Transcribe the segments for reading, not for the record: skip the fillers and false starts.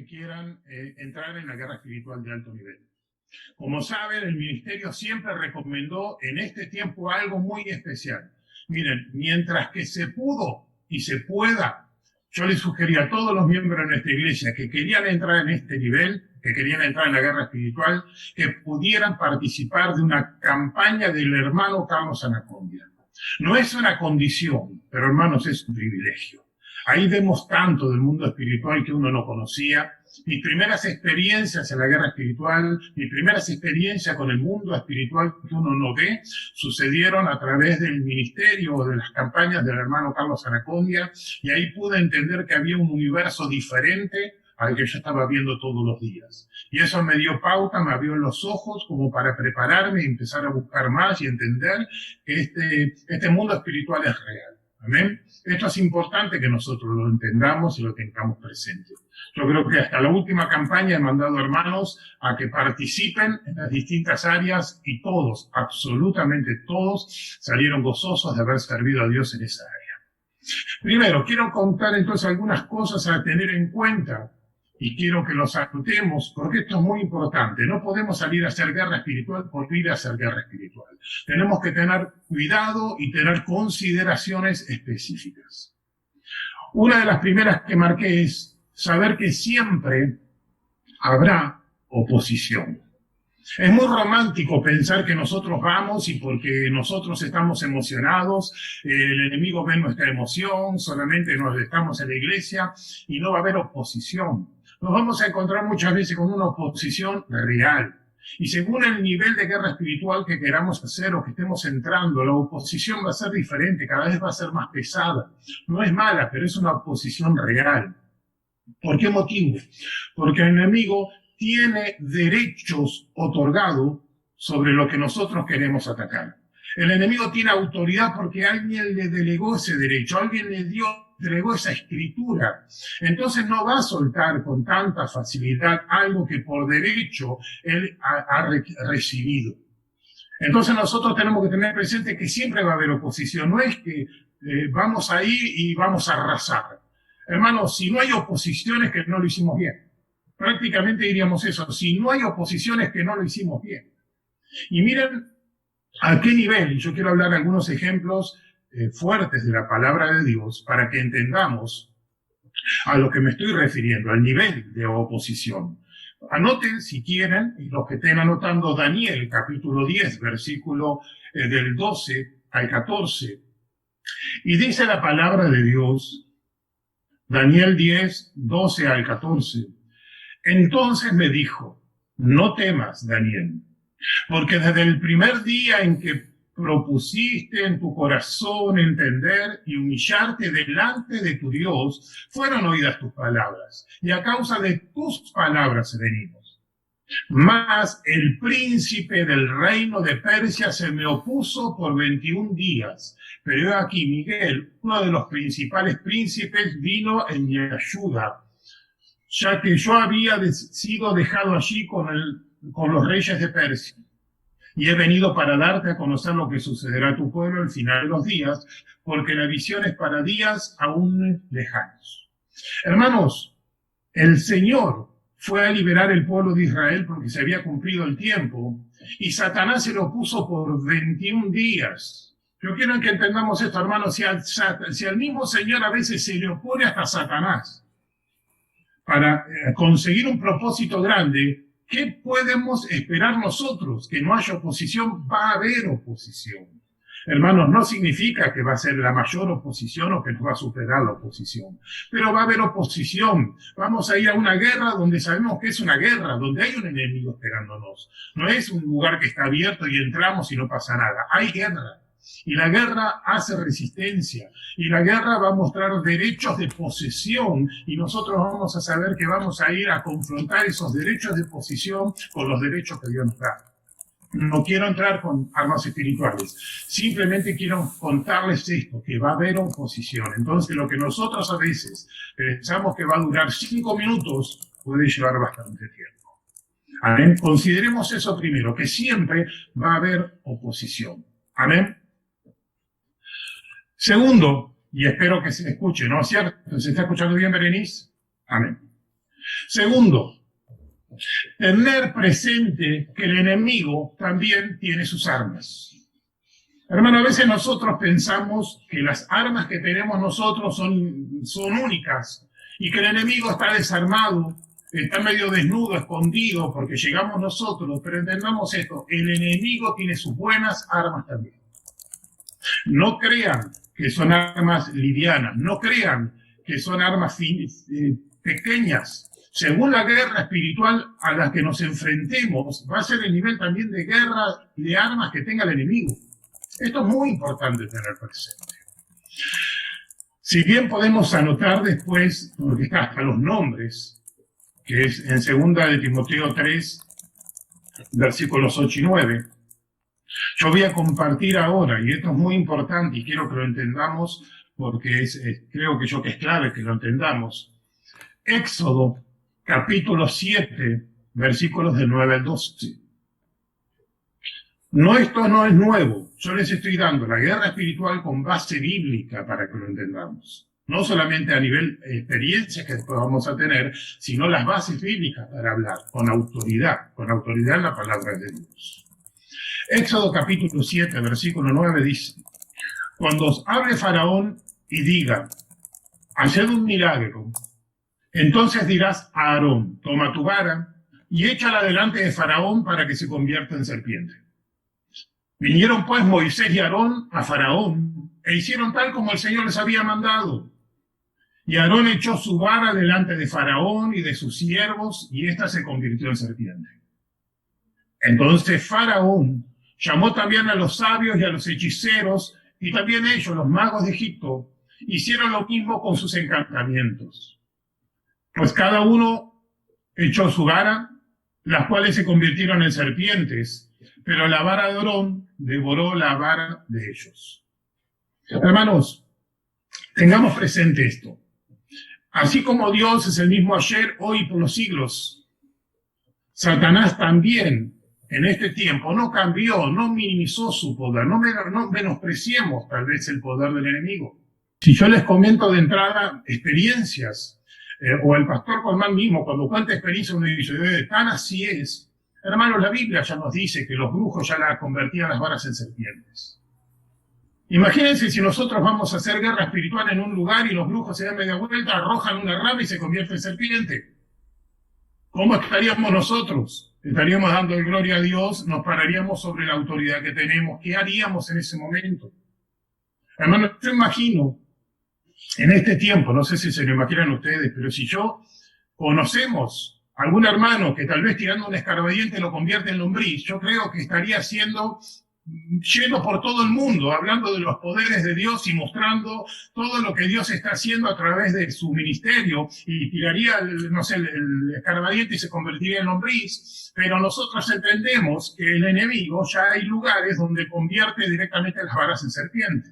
quieran entrar en la guerra espiritual de alto nivel. Como saben, el ministerio siempre recomendó en este tiempo algo muy especial. Miren, mientras que se pudo y se pueda, yo les sugería a todos los miembros de nuestra iglesia que querían entrar en este nivel, que querían entrar en la guerra espiritual, que pudieran participar de una campaña del hermano Carlos Anacondia. No es una condición, pero hermanos, es un privilegio. Ahí vemos tanto del mundo espiritual que uno no conocía. Mis primeras experiencias en la guerra espiritual, mis primeras experiencias con el mundo espiritual que uno no ve, sucedieron a través del ministerio o de las campañas del hermano Carlos Anacondia, y ahí pude entender que había un universo diferente al que yo estaba viendo todos los días. Y eso me dio pauta, me abrió los ojos como para prepararme y empezar a buscar más y entender que este mundo espiritual es real. ¿Amén? Esto es importante que nosotros lo entendamos y lo tengamos presente. Yo creo que hasta la última campaña he mandado hermanos a que participen en las distintas áreas y todos, absolutamente todos, salieron gozosos de haber servido a Dios en esa área. Primero, quiero contar entonces algunas cosas a tener en cuenta y quiero que los anotemos, porque esto es muy importante. No podemos salir a hacer guerra espiritual por ir a hacer guerra espiritual. Tenemos que tener cuidado y tener consideraciones específicas. Una de las primeras que marqué es saber que siempre habrá oposición. Es muy romántico pensar que nosotros vamos y porque nosotros estamos emocionados, el enemigo ve nuestra emoción, solamente nos estamos en la iglesia y no va a haber oposición. Nos vamos a encontrar muchas veces con una oposición real. Y según el nivel de guerra espiritual que queramos hacer o que estemos entrando, la oposición va a ser diferente, cada vez va a ser más pesada. No es mala, pero es una oposición real. ¿Por qué motivo? Porque el enemigo tiene derechos otorgados sobre lo que nosotros queremos atacar. El enemigo tiene autoridad porque alguien le delegó ese derecho, alguien le delegó esa escritura. Entonces no va a soltar con tanta facilidad algo que por derecho él ha recibido. Entonces nosotros tenemos que tener presente que siempre va a haber oposición. No es que vamos a ir y vamos a arrasar. Hermanos, si no hay oposiciones, que no lo hicimos bien. Prácticamente diríamos eso. Si no hay oposiciones, que no lo hicimos bien. Y miren a qué nivel, y yo quiero hablar de algunos ejemplos fuertes de la palabra de Dios para que entendamos a lo que me estoy refiriendo, al nivel de oposición. Anoten, si quieren, y los que estén anotando, Daniel, capítulo 10, versículo del 12 al 14. Y dice la palabra de Dios, Daniel 10, 12 al 14. Entonces me dijo, no temas, Daniel, porque desde el primer día en que propusiste en tu corazón entender y humillarte delante de tu Dios, fueron oídas tus palabras, y a causa de tus palabras venimos. Mas el príncipe del reino de Persia se me opuso por 21 días. Pero he aquí, Miguel, uno de los principales príncipes, vino en mi ayuda, ya que yo había sido dejado allí con los reyes de Persia. Y he venido para darte a conocer lo que sucederá a tu pueblo al final de los días, porque la visión es para días aún lejanos. Hermanos, el Señor fue a liberar el pueblo de Israel porque se había cumplido el tiempo, y Satanás se lo puso por 21 días. Yo quiero que entendamos esto, hermanos, si al mismo Señor a veces se le opone hasta Satanás para conseguir un propósito grande, ¿qué podemos esperar nosotros? Que no haya oposición, va a haber oposición. Hermanos, no significa que va a ser la mayor oposición o que nos va a superar la oposición, pero va a haber oposición. Vamos a ir a una guerra donde sabemos que es una guerra, donde hay un enemigo esperándonos. No es un lugar que está abierto y entramos y no pasa nada. Hay guerra. Y la guerra hace resistencia, y la guerra va a mostrar derechos de posesión, y nosotros vamos a saber que vamos a ir a confrontar esos derechos de posesión con los derechos que Dios nos da. No quiero entrar con armas espirituales, simplemente quiero contarles esto, que va a haber oposición. Entonces lo que nosotros a veces pensamos que va a durar 5 minutos, puede llevar bastante tiempo. Amén. Consideremos eso primero, que siempre va a haber oposición. Amén. Segundo, y espero que se escuche, ¿no es cierto? ¿Se está escuchando bien, Berenice? Amén. Segundo, tener presente que el enemigo también tiene sus armas. Hermano, a veces nosotros pensamos que las armas que tenemos nosotros son únicas y que el enemigo está desarmado, está medio desnudo, escondido, porque llegamos nosotros, pero entendamos esto, el enemigo tiene sus buenas armas también. No crean que son armas livianas, no crean que son armas pequeñas. Según la guerra espiritual a la que nos enfrentemos, va a ser el nivel también de guerra y de armas que tenga el enemigo. Esto es muy importante tener presente. Si bien podemos anotar después, porque está hasta los nombres, que es en 2 de Timoteo 3, versículos 8 y 9, yo voy a compartir ahora, y esto es muy importante y quiero que lo entendamos, porque creo que es clave que lo entendamos. Éxodo, capítulo 7, versículos del 9 al 12. Esto no es nuevo. Yo les estoy dando la guerra espiritual con base bíblica para que lo entendamos. No solamente a nivel experiencia que después vamos a tener, sino las bases bíblicas para hablar con autoridad en la palabra de Dios. Éxodo capítulo 7, versículo 9 dice: cuando os hable Faraón y diga, haced un milagro, entonces dirás a Aarón, toma tu vara y échala delante de Faraón para que se convierta en serpiente. Vinieron pues Moisés y Aarón a Faraón e hicieron tal como el Señor les había mandado. Y Aarón echó su vara delante de Faraón y de sus siervos, y ésta se convirtió en serpiente. Entonces Faraón llamó también a los sabios y a los hechiceros, y también ellos, los magos de Egipto, hicieron lo mismo con sus encantamientos. Pues cada uno echó su vara, las cuales se convirtieron en serpientes, pero la vara de Aarón devoró la vara de ellos. Hermanos, tengamos presente esto. Así como Dios es el mismo ayer, hoy y por los siglos, Satanás también en este tiempo no cambió, no minimizó su poder, no menospreciemos tal vez el poder del enemigo. Si yo les comento de entrada experiencias, o el pastor Colmán mismo, cuando cuenta experiencias, uno dice, tan así es. Hermanos, la Biblia ya nos dice que los brujos ya la convertían las varas en serpientes. Imagínense si nosotros vamos a hacer guerra espiritual en un lugar y los brujos se dan media vuelta, arrojan una rama y se convierte en serpiente. ¿Cómo estaríamos nosotros? Estaríamos dando gloria a Dios, nos pararíamos sobre la autoridad que tenemos. ¿Qué haríamos en ese momento? Hermanos, yo imagino, en este tiempo, no sé si se lo imaginan ustedes, pero si conocemos algún hermano que tal vez tirando un escarbadiente lo convierte en lombriz, yo creo que estaría yendo por todo el mundo, hablando de los poderes de Dios y mostrando todo lo que Dios está haciendo a través de su ministerio, y tiraría, el escarbadiente y se convertiría en lombriz. Pero nosotros entendemos que el enemigo ya hay lugares donde convierte directamente las varas en serpiente.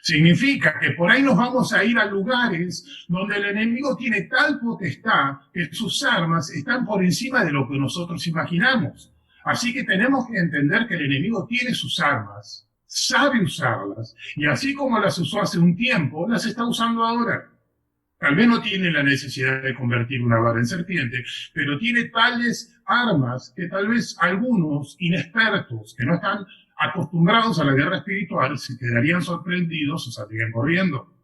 Significa que por ahí nos vamos a ir a lugares donde el enemigo tiene tal potestad que sus armas están por encima de lo que nosotros imaginamos. Así que tenemos que entender que el enemigo tiene sus armas, sabe usarlas, y así como las usó hace un tiempo, las está usando ahora. Tal vez no tiene la necesidad de convertir una vara en serpiente, pero tiene tales armas que tal vez algunos inexpertos que no están acostumbrados a la guerra espiritual se quedarían sorprendidos o saldrían corriendo.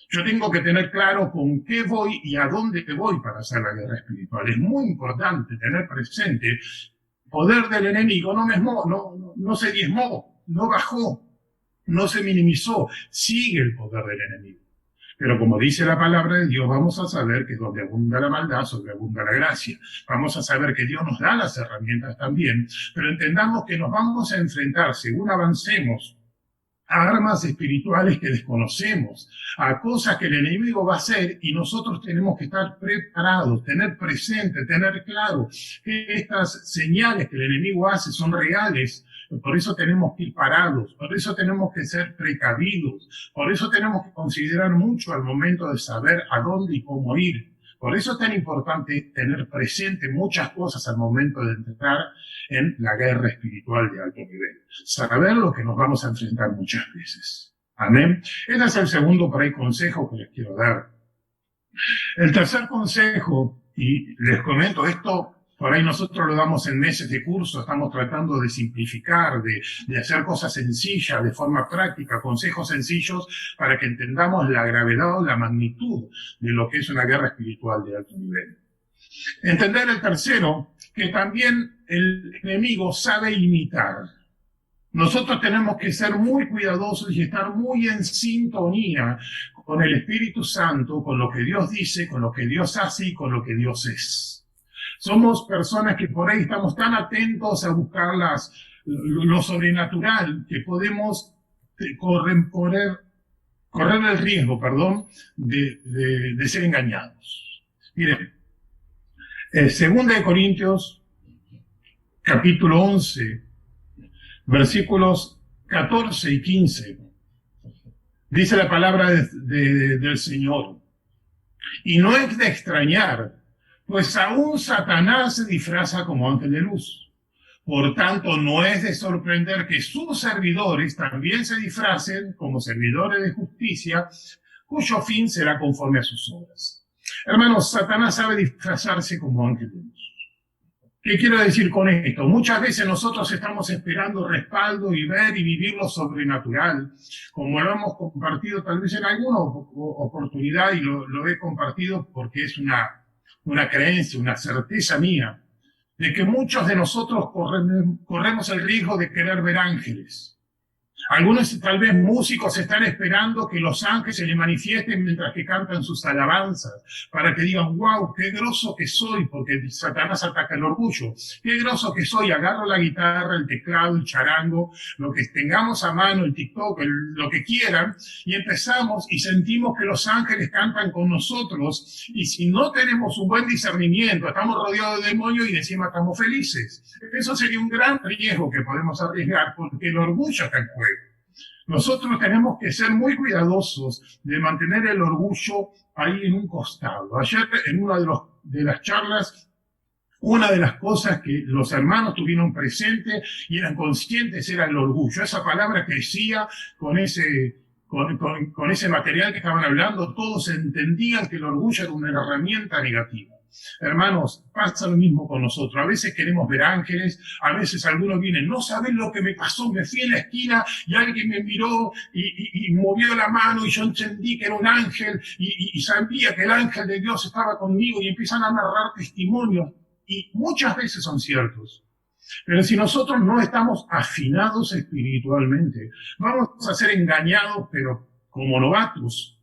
Yo tengo que tener claro con qué voy y a dónde voy para hacer la guerra espiritual. Es muy importante tener presente el poder del enemigo. No se diezmó, no bajó, no se minimizó. Sigue el poder del enemigo. Pero como dice la palabra de Dios, vamos a saber que donde abunda la maldad, sobreabunda la gracia. Vamos a saber que Dios nos da las herramientas también, pero entendamos que nos vamos a enfrentar, según avancemos, a armas espirituales que desconocemos, a cosas que el enemigo va a hacer, y nosotros tenemos que estar preparados, tener presente, tener claro que estas señales que el enemigo hace son reales. Por eso tenemos que ir parados, por eso tenemos que ser precavidos, por eso tenemos que considerar mucho al momento de saber a dónde y cómo ir. Por eso es tan importante tener presente muchas cosas al momento de entrar en la guerra espiritual de alto nivel. Saber lo que nos vamos a enfrentar muchas veces. Amén. Ese es el segundo por ahí consejo que les quiero dar. El tercer consejo, Y les comento esto, por ahí nosotros lo damos en meses de curso, estamos tratando de simplificar, de hacer cosas sencillas, de forma práctica, consejos sencillos para que entendamos la gravedad o la magnitud de lo que es una guerra espiritual de alto nivel. Entender el tercero, que también el enemigo sabe imitar. Nosotros tenemos que ser muy cuidadosos y estar muy en sintonía con el Espíritu Santo, con lo que Dios dice, con lo que Dios hace y con lo que Dios es. Somos personas que por ahí estamos tan atentos a buscar lo sobrenatural que podemos correr el riesgo, de ser engañados. Miren, 2 Corintios, capítulo 11, versículos 14 y 15, dice la palabra del Señor. Y no es de extrañar, pues aún Satanás se disfraza como ángel de luz. Por tanto, no es de sorprender que sus servidores también se disfracen como servidores de justicia, cuyo fin será conforme a sus obras. Hermanos, Satanás sabe disfrazarse como ángel de luz. ¿Qué quiero decir con esto? Muchas veces nosotros estamos esperando respaldo y ver y vivir lo sobrenatural, como lo hemos compartido tal vez en alguna oportunidad, y lo he compartido porque es una creencia, una certeza mía, de que muchos de nosotros corremos el riesgo de querer ver ángeles. Algunos, tal vez músicos, están esperando que los ángeles se les manifiesten mientras que cantan sus alabanzas, para que digan, wow, qué groso que soy, porque Satanás ataca el orgullo. Qué groso que soy, agarro la guitarra, el teclado, el charango, lo que tengamos a mano, el TikTok, lo que quieran, y empezamos y sentimos que los ángeles cantan con nosotros, y si no tenemos un buen discernimiento, estamos rodeados de demonios y encima estamos felices. Eso sería un gran riesgo que podemos arriesgar, porque el orgullo está en juego. Nosotros tenemos que ser muy cuidadosos de mantener el orgullo ahí en un costado. Ayer, en una de las charlas, una de las cosas que los hermanos tuvieron presente y eran conscientes era el orgullo. Esa palabra crecía con ese material que estaban hablando. Todos entendían que el orgullo era una herramienta negativa. Hermanos, pasa lo mismo con nosotros. A veces queremos ver ángeles, a veces algunos vienen, no saben lo que me pasó, me fui en la esquina y alguien me miró y movió la mano y yo entendí que era un ángel y sabía que el ángel de Dios estaba conmigo, y empiezan a narrar testimonios, y muchas veces son ciertos. Pero si nosotros no estamos afinados espiritualmente, vamos a ser engañados, pero como novatos,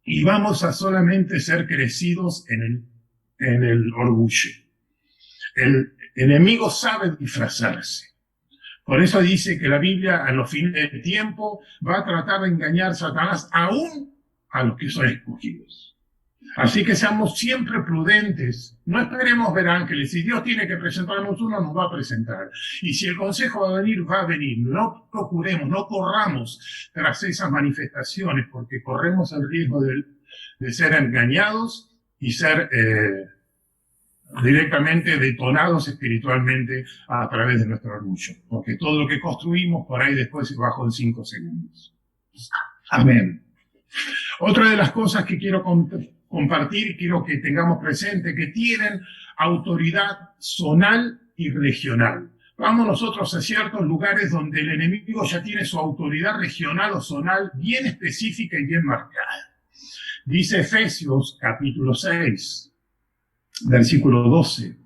y vamos a solamente ser crecidos en el orgullo. El enemigo sabe disfrazarse. Por eso dice que la Biblia, a los fines del tiempo, va a tratar de engañar a Satanás aún a los que son escogidos. Así que seamos siempre prudentes. No esperemos ver ángeles. Si Dios tiene que presentarnos uno, nos va a presentar. Y si el consejo va a venir, va a venir. No procuremos, no corramos tras esas manifestaciones, porque corremos el riesgo de ser engañados y ser directamente detonados espiritualmente a través de nuestro orgullo. Porque todo lo que construimos por ahí después se bajó en 5 segundos. Amén. Otra de las cosas que quiero compartir y quiero que tengamos presente, que tienen autoridad zonal y regional. Vamos nosotros a ciertos lugares donde el enemigo ya tiene su autoridad regional o zonal bien específica y bien marcada. Dice Efesios capítulo 6, versículo 12.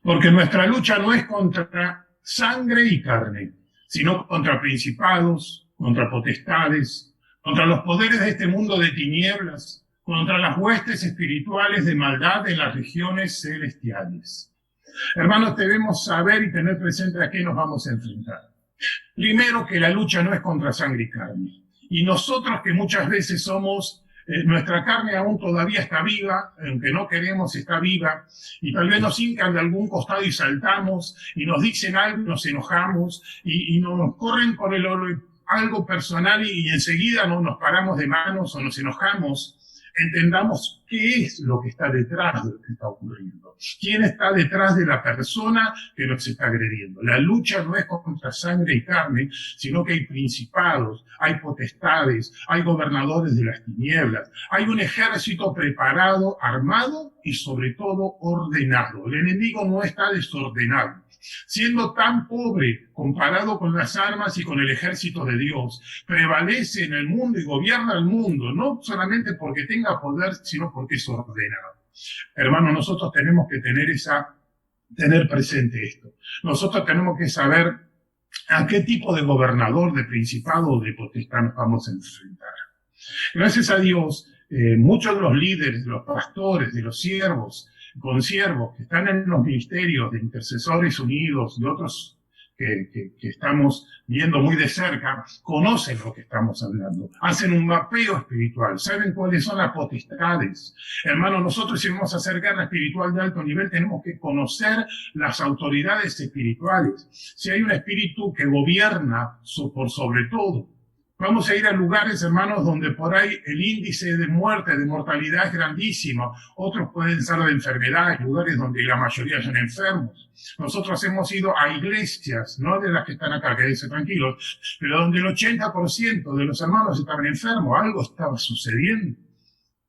Porque nuestra lucha no es contra sangre y carne, sino contra principados, contra potestades, contra los poderes de este mundo de tinieblas, contra las huestes espirituales de maldad en las regiones celestiales. Hermanos, debemos saber y tener presente a qué nos vamos a enfrentar. Primero, que la lucha no es contra sangre y carne. Y nosotros, que muchas veces somos, nuestra carne aún todavía está viva, aunque no queremos, está viva, y tal vez nos hincan de algún costado y saltamos, y nos dicen algo y nos enojamos, y nos corren con algo personal y enseguida no nos paramos de manos o nos enojamos. entendamos qué es lo que está detrás de lo que está ocurriendo. ¿Quién está detrás de la persona que nos está agrediendo? La lucha no es contra sangre y carne, sino que hay principados, hay potestades, hay gobernadores de las tinieblas, hay un ejército preparado, armado y sobre todo ordenado. El enemigo no está desordenado. Siendo tan pobre comparado con las armas y con el ejército de Dios, prevalece en el mundo y gobierna el mundo, no solamente porque tenga poder, sino porque es ordenado. Hermano, nosotros tenemos que tener presente esto. Nosotros tenemos que saber a qué tipo de gobernador, de principado o de potestad nos vamos a enfrentar. Gracias a Dios, muchos de los líderes, de los pastores, de los siervos, consiervos que están en los ministerios de Intercesores Unidos y otros que estamos viendo muy de cerca, conocen lo que estamos hablando, hacen un mapeo espiritual, saben cuáles son las potestades. Hermano, nosotros si vamos a hacer guerra espiritual de alto nivel, tenemos que conocer las autoridades espirituales. Si hay un espíritu que gobierna por sobre todo, vamos a ir a lugares, hermanos, donde por ahí el índice de muerte, de mortalidad es grandísimo. Otros pueden ser de enfermedad, lugares donde la mayoría son enfermos. Nosotros hemos ido a iglesias, no de las que están acá, quédense tranquilos, pero donde el 80% de los hermanos estaban enfermos, algo estaba sucediendo,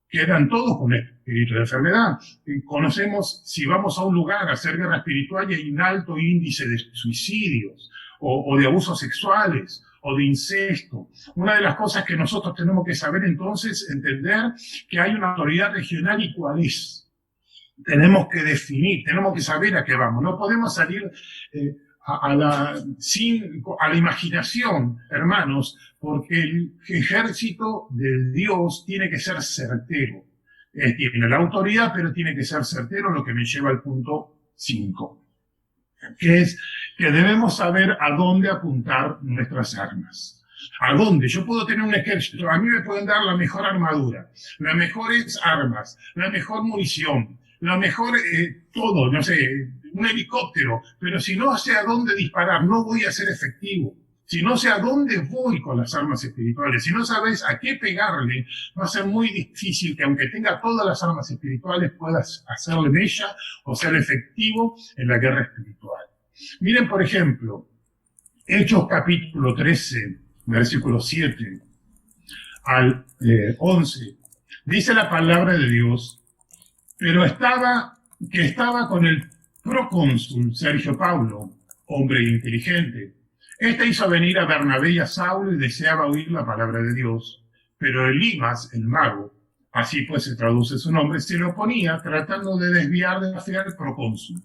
que eran todos con espíritu de enfermedad. Y conocemos, si vamos a un lugar a hacer guerra espiritual y hay un alto índice de suicidios o de abusos sexuales, o de incesto. Una de las cosas que nosotros tenemos que saber entonces, entender que hay una autoridad regional y cuál es. Tenemos que definir, tenemos que saber a qué vamos. No podemos salir a la imaginación, hermanos, porque el ejército de Dios tiene que ser certero. Tiene la autoridad, pero tiene que ser certero, lo que me lleva al punto 5. Que es que debemos saber a dónde apuntar nuestras armas. ¿A dónde? Yo puedo tener un ejército, a mí me pueden dar la mejor armadura, las mejores armas, la mejor munición, la mejor todo, no sé, un helicóptero, pero si no sé a dónde disparar, no voy a ser efectivo. Si no sé a dónde voy con las armas espirituales, si no sabes a qué pegarle, va a ser muy difícil que aunque tenga todas las armas espirituales puedas hacerle mella o ser efectivo en la guerra espiritual. Miren, por ejemplo, Hechos capítulo 13, versículo 7 al 11, dice la palabra de Dios, pero estaba con el procónsul Sergio Paulo, hombre inteligente. Este hizo venir a Bernabé y a Saulo y deseaba oír la palabra de Dios. Pero Elimas, el mago, así pues se traduce su nombre, se le oponía tratando de desviar de la fe al procónsul.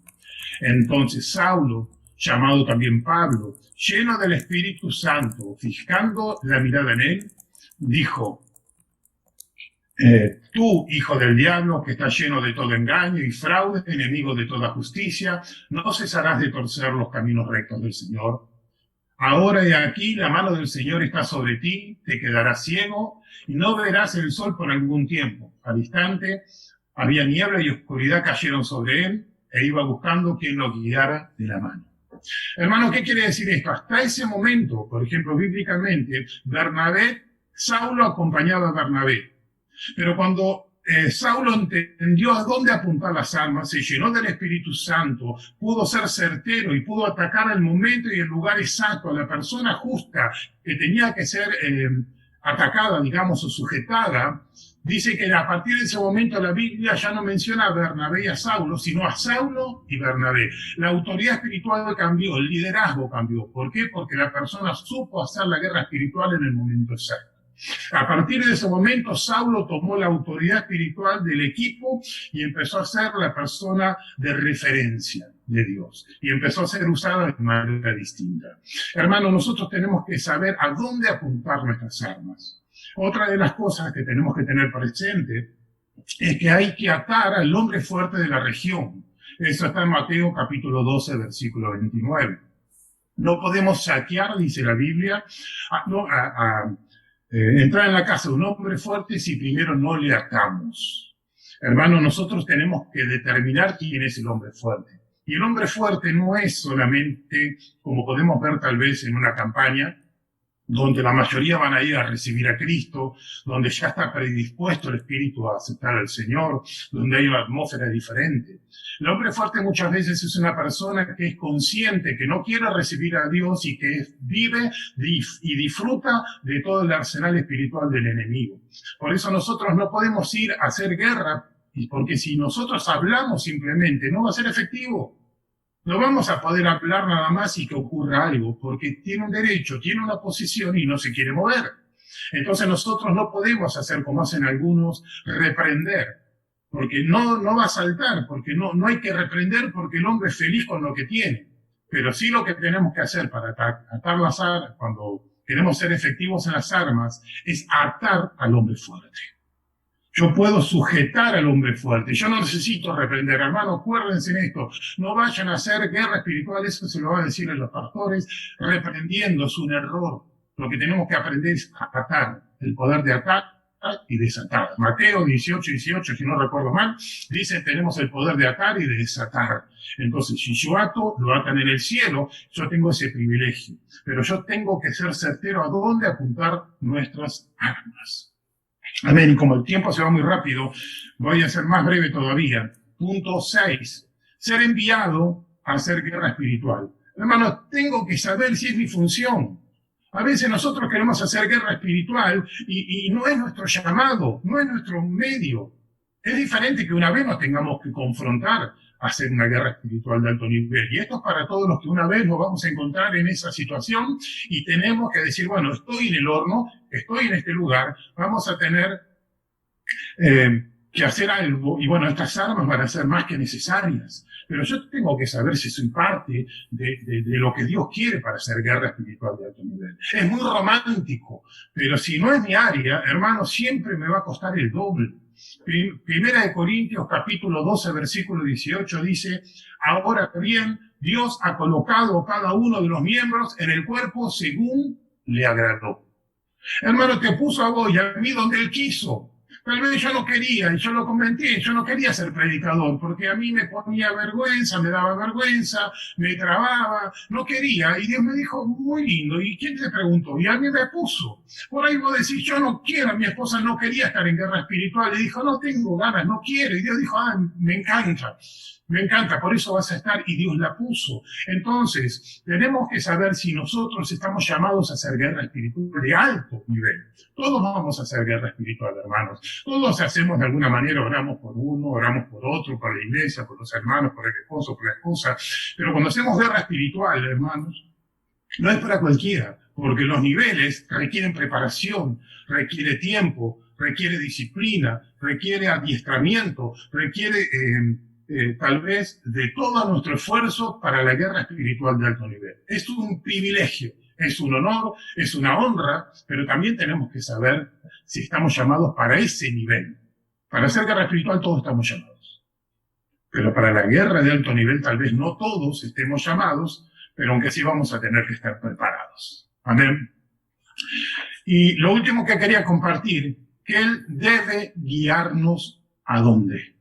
Entonces Saulo, llamado también Pablo, lleno del Espíritu Santo, fijando la mirada en él, dijo, tú, hijo del diablo, que estás lleno de todo engaño y fraude, enemigo de toda justicia, no cesarás de torcer los caminos rectos del Señor. Ahora he aquí, la mano del Señor está sobre ti, te quedarás ciego y no verás el sol por algún tiempo. Al instante, había niebla y oscuridad cayeron sobre él e iba buscando quien lo guiara de la mano. Hermano, ¿qué quiere decir esto? Hasta ese momento, por ejemplo, bíblicamente, Saulo acompañaba a Bernabé. Pero cuando Saulo entendió a dónde apuntar las armas, se llenó del Espíritu Santo, pudo ser certero y pudo atacar al momento y el lugar exacto, a la persona justa que tenía que ser atacada, digamos, o sujetada. Dice que a partir de ese momento la Biblia ya no menciona a Bernabé y a Saulo, sino a Saulo y Bernabé. La autoridad espiritual cambió, el liderazgo cambió. ¿Por qué? Porque la persona supo hacer la guerra espiritual en el momento exacto. A partir de ese momento, Saulo tomó la autoridad espiritual del equipo y empezó a ser la persona de referencia de Dios. Y empezó a ser usada de manera distinta. Hermano, nosotros tenemos que saber a dónde apuntar nuestras armas. Otra de las cosas que tenemos que tener presente es que hay que atar al hombre fuerte de la región. Eso está en Mateo capítulo 12, versículo 29. No podemos saquear, dice la Biblia, entrar en la casa de un hombre fuerte si primero no le atamos. Hermano, nosotros tenemos que determinar quién es el hombre fuerte. Y el hombre fuerte no es solamente, como podemos ver tal vez en una campaña, donde la mayoría van a ir a recibir a Cristo, donde ya está predispuesto el espíritu a aceptar al Señor, donde hay una atmósfera diferente. El hombre fuerte muchas veces es una persona que es consciente, que no quiere recibir a Dios y que vive y disfruta de todo el arsenal espiritual del enemigo. Por eso nosotros no podemos ir a hacer guerra, porque si nosotros hablamos simplemente, no va a ser efectivo. No vamos a poder hablar nada más y que ocurra algo, porque tiene un derecho, tiene una posición y no se quiere mover. Entonces nosotros no podemos hacer como hacen algunos, reprender, porque no va a saltar, porque no hay que reprender porque el hombre es feliz con lo que tiene. Pero sí lo que tenemos que hacer para atar las armas, cuando queremos ser efectivos en las armas, es atar al hombre fuerte. Yo puedo sujetar al hombre fuerte. Yo no necesito reprender. Hermano, acuérdense en esto. No vayan a hacer guerra espiritual. Eso se lo va a decir a los pastores. Reprendiendo es un error. Lo que tenemos que aprender es atar. El poder de atar y desatar. Mateo 18, si no recuerdo mal, dice tenemos el poder de atar y de desatar. Entonces, si yo ato, lo atan en el cielo. Yo tengo ese privilegio. Pero yo tengo que ser certero a dónde apuntar nuestras armas. Amén. Y como el tiempo se va muy rápido, voy a ser más breve todavía. Punto 6. Ser enviado a hacer guerra espiritual. Hermanos, tengo que saber si es mi función. A veces nosotros queremos hacer guerra espiritual y no es nuestro llamado, no es nuestro medio. Es diferente que una vez nos tengamos que confrontar a hacer una guerra espiritual de alto nivel. Y esto es para todos los que una vez nos vamos a encontrar en esa situación y tenemos que decir, bueno, estoy en el horno, estoy en este lugar, vamos a tener que hacer algo, y bueno, estas armas van a ser más que necesarias, pero yo tengo que saber si soy parte de lo que Dios quiere para hacer guerra espiritual de alto nivel. Es muy romántico, pero si no es mi área, hermano, siempre me va a costar el doble. Primera de Corintios, capítulo 12, versículo 18, dice, ahora bien, Dios ha colocado cada uno de los miembros en el cuerpo según le agradó. Hermano, te puso a vos y a mí donde Él quiso. Tal vez yo no quería, y yo lo comenté, yo no quería ser predicador, porque a mí me ponía vergüenza, me daba vergüenza, me trababa, no quería. Y Dios me dijo, muy lindo, ¿y quién te preguntó? Y a mí me puso. Por ahí vos decís, yo no quiero, mi esposa no quería estar en guerra espiritual, le dijo, no tengo ganas, no quiero. Y Dios dijo, me encanta, por eso vas a estar, y Dios la puso. Entonces, tenemos que saber si nosotros estamos llamados a hacer guerra espiritual de alto nivel. Todos vamos a hacer guerra espiritual, hermanos. Todos hacemos de alguna manera, oramos por uno, oramos por otro, por la iglesia, por los hermanos, por el esposo, por la esposa. Pero cuando hacemos guerra espiritual, hermanos, no es para cualquiera, porque los niveles requieren preparación, requiere tiempo, requiere disciplina, requiere adiestramiento, requiere tal vez de todo nuestro esfuerzo para la guerra espiritual de alto nivel. Es un privilegio, es un honor, es una honra, pero también tenemos que saber si estamos llamados para ese nivel. Para hacer guerra espiritual todos estamos llamados, pero para la guerra de alto nivel tal vez no todos estemos llamados, pero aunque sí vamos a tener que estar preparados. Amén. Y lo último que quería compartir, que Él debe guiarnos a dónde.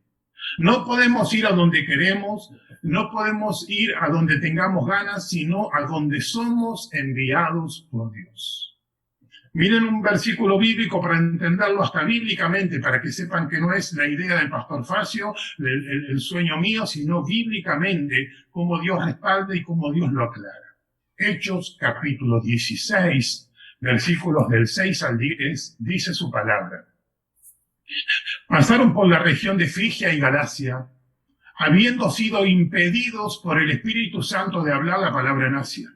No podemos ir a donde queremos, no podemos ir a donde tengamos ganas, sino a donde somos enviados por Dios. Miren un versículo bíblico para entenderlo hasta bíblicamente, para que sepan que no es la idea del pastor Facio, el sueño mío, sino bíblicamente cómo Dios respalda y cómo Dios lo aclara. Hechos capítulo 16, versículos del 6 al 10, dice su palabra. Pasaron por la región de Frigia y Galacia, habiendo sido impedidos por el Espíritu Santo de hablar la palabra en Asia.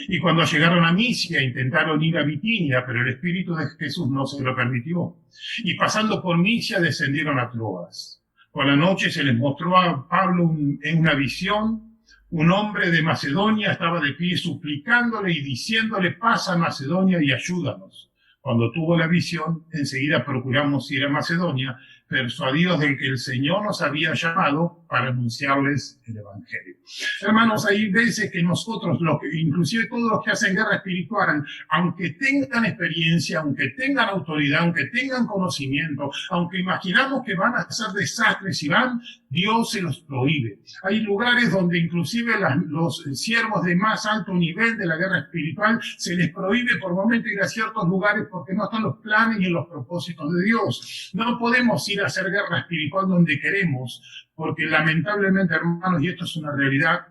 Y cuando llegaron a Misia, intentaron ir a Bitinia, pero el Espíritu de Jesús no se lo permitió. Y pasando por Misia, descendieron a Troas. Por la noche se les mostró a Pablo en una visión. Un hombre de Macedonia estaba de pie suplicándole y diciéndole, pasa a Macedonia y ayúdanos. Cuando tuvo la visión, enseguida procuramos ir a Macedonia, persuadidos de que el Señor nos había llamado para anunciarles el Evangelio. Hermanos, hay veces que nosotros, inclusive todos los que hacen guerra espiritual, aunque tengan experiencia, aunque tengan autoridad, aunque tengan conocimiento, aunque imaginamos que van a hacer desastres y van, Dios se los prohíbe. Hay lugares donde inclusive los siervos de más alto nivel de la guerra espiritual se les prohíbe por momento ir a ciertos lugares porque no están los planes y los propósitos de Dios. No podemos ir a hacer guerra espiritual donde queremos, porque lamentablemente, hermanos, y esto es una realidad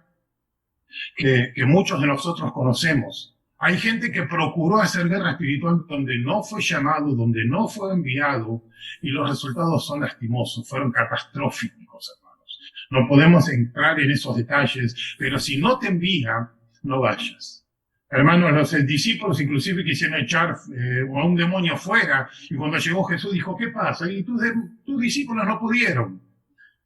que muchos de nosotros conocemos, hay gente que procuró hacer guerra espiritual donde no fue llamado, donde no fue enviado, y los resultados son lastimosos, fueron catastróficos, hermanos. No podemos entrar en esos detalles, pero si no te envía, no vayas. Hermanos, los discípulos inclusive quisieron echar a un demonio fuera, y cuando llegó Jesús dijo, ¿qué pasa? Y tus discípulos no pudieron.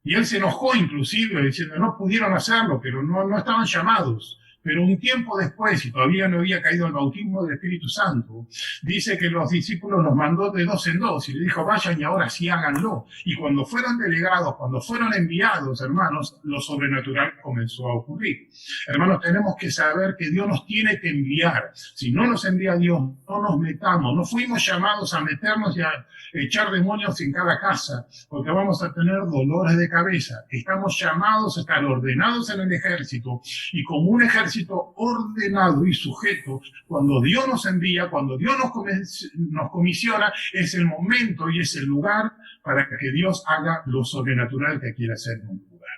Y él se enojó inclusive, diciendo, no pudieron hacerlo, pero no estaban llamados. Pero un tiempo después, y todavía no había caído el bautismo del Espíritu Santo, dice que los discípulos los mandó de 2 en 2 y le dijo, vayan y ahora sí háganlo. Y cuando fueron delegados, cuando fueron enviados, hermanos, lo sobrenatural comenzó a ocurrir. Hermanos, tenemos que saber que Dios nos tiene que enviar. Si no nos envía Dios, no nos metamos. No fuimos llamados a meternos y a echar demonios en cada casa, porque vamos a tener dolores de cabeza. Estamos llamados a estar ordenados en el ejército, y como un ejército ordenado y sujeto, cuando Dios nos envía, cuando Dios nos comisiona, es el momento y es el lugar para que Dios haga lo sobrenatural que quiere hacer en un lugar.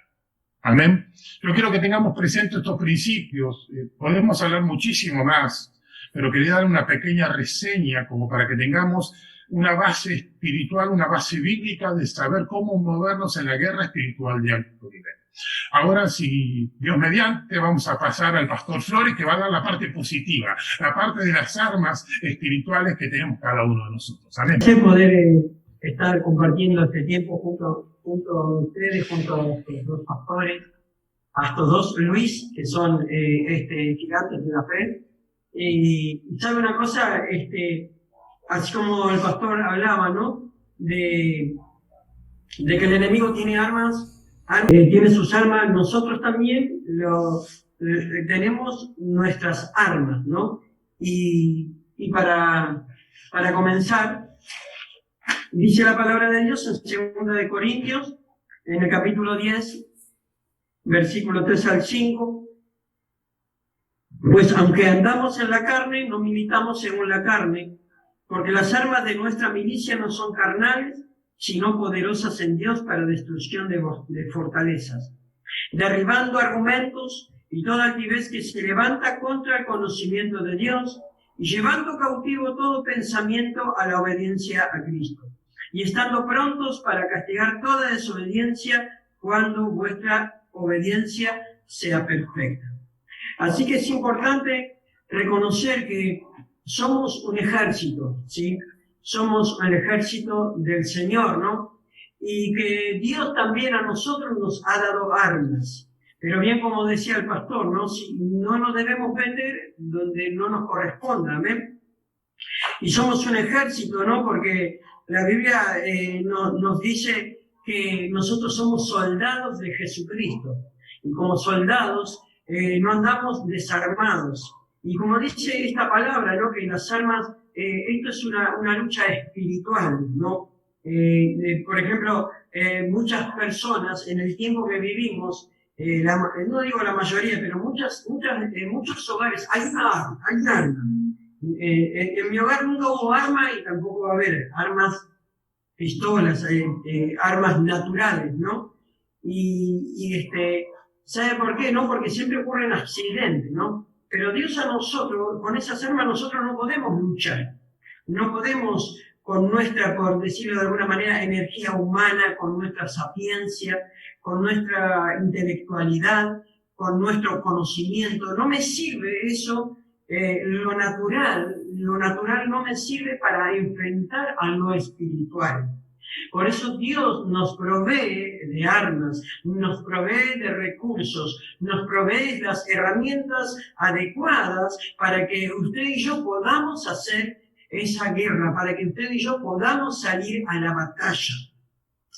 Amén. Yo quiero que tengamos presentes estos principios. Podemos hablar muchísimo más, pero quería dar una pequeña reseña como para que tengamos una base espiritual, una base bíblica de saber cómo movernos en la guerra espiritual de alto nivel. Ahora, si Dios mediante, vamos a pasar al pastor Flores, que va a dar la parte positiva, la parte de las armas espirituales que tenemos cada uno de nosotros. Amén. Poder estar compartiendo este tiempo junto a ustedes, junto a los dos pastores, a estos dos Luis, que son gigantes de la fe. Y sabe una cosa, así como el pastor hablaba, ¿no? De que el enemigo tiene armas, tiene sus armas, nosotros también tenemos nuestras armas, ¿no? Y para comenzar, dice la palabra de Dios en 2 de Corintios, en el capítulo 10, versículo 3 al 5, pues aunque andamos en la carne, no militamos según la carne, porque las armas de nuestra milicia no son carnales, sino poderosas en Dios para destrucción de fortalezas, derribando argumentos y toda altivez que se levanta contra el conocimiento de Dios, y llevando cautivo todo pensamiento a la obediencia a Cristo, y estando prontos para castigar toda desobediencia cuando vuestra obediencia sea perfecta. Así que es importante reconocer que somos un ejército, ¿sí? Somos el ejército del Señor, ¿no? Y que Dios también a nosotros nos ha dado armas. Pero bien, como decía el pastor, ¿no? Si no nos debemos meter donde no nos corresponda, ¿amén? Y somos un ejército, ¿no? Porque la Biblia nos dice que nosotros somos soldados de Jesucristo. Y como soldados no andamos desarmados. Y como dice esta palabra, ¿no? Que las armas... esto es una lucha espiritual, ¿no? Por ejemplo, muchas personas en el tiempo que vivimos, no digo la mayoría, pero en muchos hogares hay un arma. En mi hogar nunca hubo arma y tampoco va a haber armas, pistolas, armas naturales, ¿no? ¿Sabe por qué? No, porque siempre ocurren accidentes, ¿no? Pero Dios a nosotros, con esas armas nosotros no podemos luchar. No podemos con nuestra, por decirlo de alguna manera, energía humana, con nuestra sapiencia, con nuestra intelectualidad, con nuestro conocimiento. No me sirve eso, lo natural no me sirve para enfrentar a lo espiritual. Por eso Dios nos provee de armas, nos provee de recursos, nos provee las herramientas adecuadas para que usted y yo podamos hacer esa guerra, para que usted y yo podamos salir a la batalla.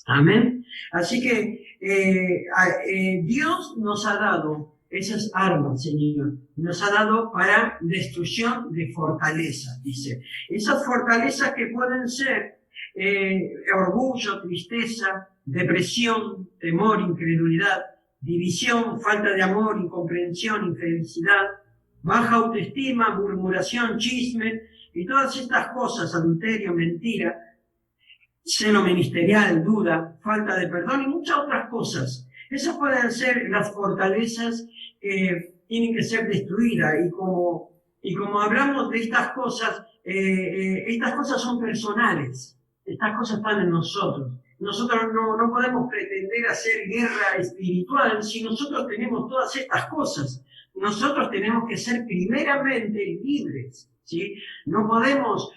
Amén. Así que Dios nos ha dado esas armas, Señor. Nos ha dado para destrucción de fortalezas, dice. Esas fortalezas que pueden ser orgullo, tristeza, depresión, temor, incredulidad, división, falta de amor, incomprensión, infelicidad, baja autoestima, murmuración, chisme, y todas estas cosas, adulterio, mentira, celo ministerial, duda, falta de perdón y muchas otras cosas. Esas pueden ser las fortalezas que tienen que ser destruidas. Y como hablamos de estas cosas son personales. Estas cosas están en nosotros. Nosotros no podemos pretender hacer guerra espiritual si nosotros tenemos todas estas cosas. Nosotros tenemos que ser primeramente libres, ¿sí? No podemos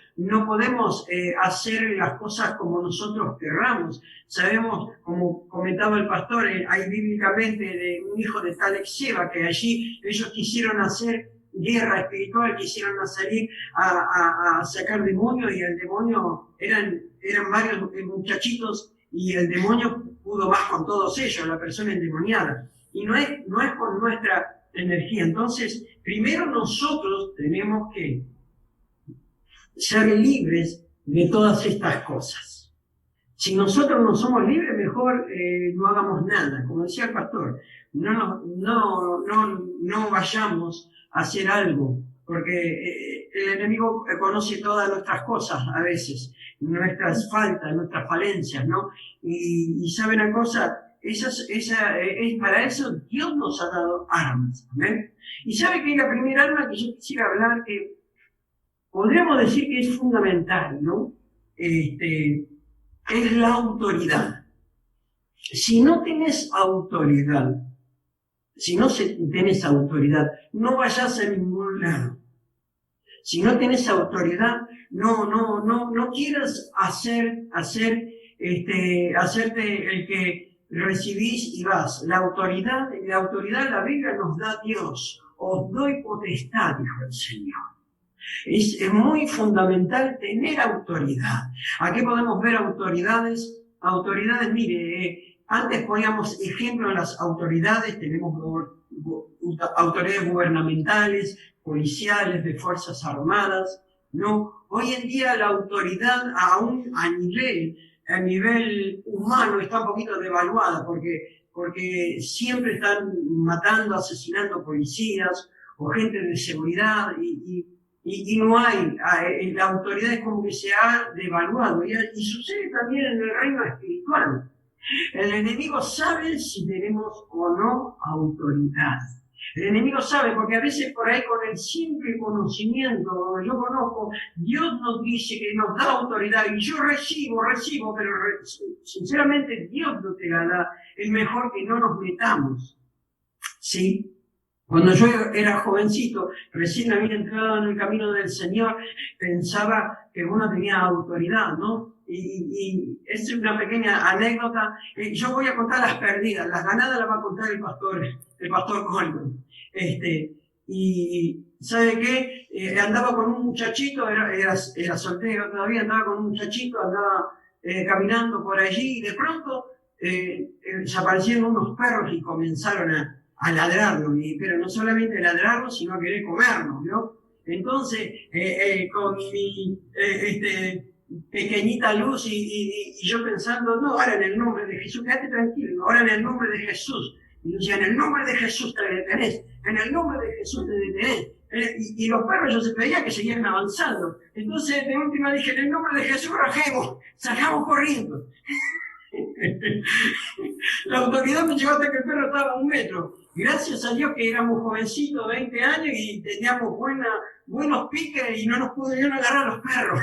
hacer las cosas como nosotros querramos. Sabemos, como comentaba el pastor, hay bíblicamente de un hijo de Talek Sheba, que allí ellos quisieron hacer guerra espiritual, quisieron salir a sacar demonios, y el demonio eran varios muchachitos, y el demonio pudo más con todos ellos, la persona endemoniada. Y no es con nuestra energía. Entonces, primero nosotros tenemos que ser libres de todas estas cosas. Si nosotros no somos libres, mejor no hagamos nada. Como decía el pastor, no vayamos a hacer algo, porque el enemigo conoce todas nuestras cosas a veces, nuestras faltas, nuestras falencias, ¿no? Y sabe una cosa, para eso Dios nos ha dado armas, ¿ven? Y sabe que la primera arma que yo quisiera hablar, que podríamos decir que es fundamental, ¿no? Es la autoridad. Si no tenés autoridad, no vayas a ningún lado. Si no tenés autoridad, no quieras hacerte el que recibís y vas. La autoridad la Biblia nos da Dios. Os doy potestad, dijo el Señor. Es muy fundamental tener autoridad. Aquí podemos ver autoridades. Autoridades, mire, antes poníamos ejemplo de las autoridades. Tenemos autoridades gubernamentales, policiales, de fuerzas armadas, ¿no? Hoy en día la autoridad, aún a nivel humano, está un poquito devaluada, porque siempre están matando, asesinando policías o gente de seguridad, y no hay, la autoridad es como que se ha devaluado, y sucede también en el reino espiritual. El enemigo sabe si tenemos o no autoridad. El enemigo sabe, porque a veces por ahí con el simple conocimiento, yo conozco, Dios nos dice que nos da autoridad, y yo recibo, pero sinceramente Dios no te la da. Es mejor que no nos metamos, ¿sí? Cuando yo era jovencito, recién había entrado en el camino del Señor, pensaba que uno tenía autoridad, ¿no? Y es una pequeña anécdota. Yo voy a contar las perdidas, las ganadas las va a contar el pastor Coleman. Y ¿sabe qué? Andaba con un muchachito, era soltero todavía, andaba con un muchachito, andaba caminando por allí, y de pronto se aparecieron unos perros y comenzaron a ladrarnos, pero no solamente ladrarnos, sino a querer comernos, ¿no? Entonces, con mi pequeñita luz y yo pensando, no, ahora en el nombre de Jesús, quédate tranquilo, ahora en el nombre de Jesús. Y decía, en el nombre de Jesús te detenés, en el nombre de Jesús te detenés. Y los perros yo se veía que seguían avanzando. Entonces, de última dije, en el nombre de Jesús rajemos, salgamos corriendo. La autoridad me llevó hasta que el perro estaba a 1 metro. Gracias a Dios que éramos jovencitos, 20 años, y teníamos buenos piques y no nos pudieron agarrar los perros.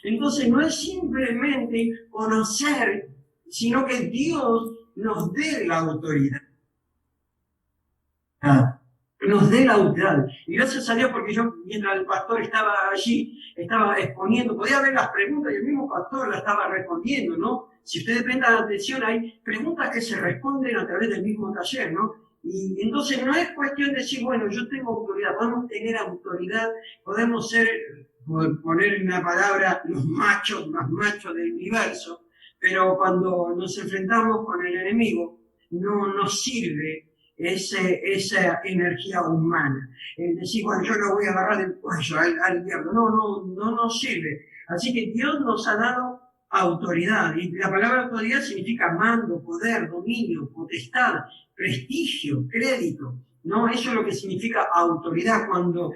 Entonces no es simplemente conocer, sino que Dios nos dé la autoridad. Nos dé la autoridad. Y gracias a Dios, porque yo, mientras el pastor estaba allí, estaba exponiendo, podía ver las preguntas y el mismo pastor las estaba respondiendo, ¿no? Si ustedes prestan atención, hay preguntas que se responden a través del mismo taller, ¿no? Y entonces no es cuestión de decir, bueno, yo tengo autoridad, podemos tener autoridad, podemos por poner una palabra, los machos más machos del universo, pero cuando nos enfrentamos con el enemigo, no nos sirve esa energía humana. Es decir, bueno, yo lo voy a agarrar del cuello al diablo. No nos sirve. Así que Dios nos ha dado autoridad. Y la palabra autoridad significa mando, poder, dominio, potestad, prestigio, crédito. ¿No? Eso es lo que significa autoridad cuando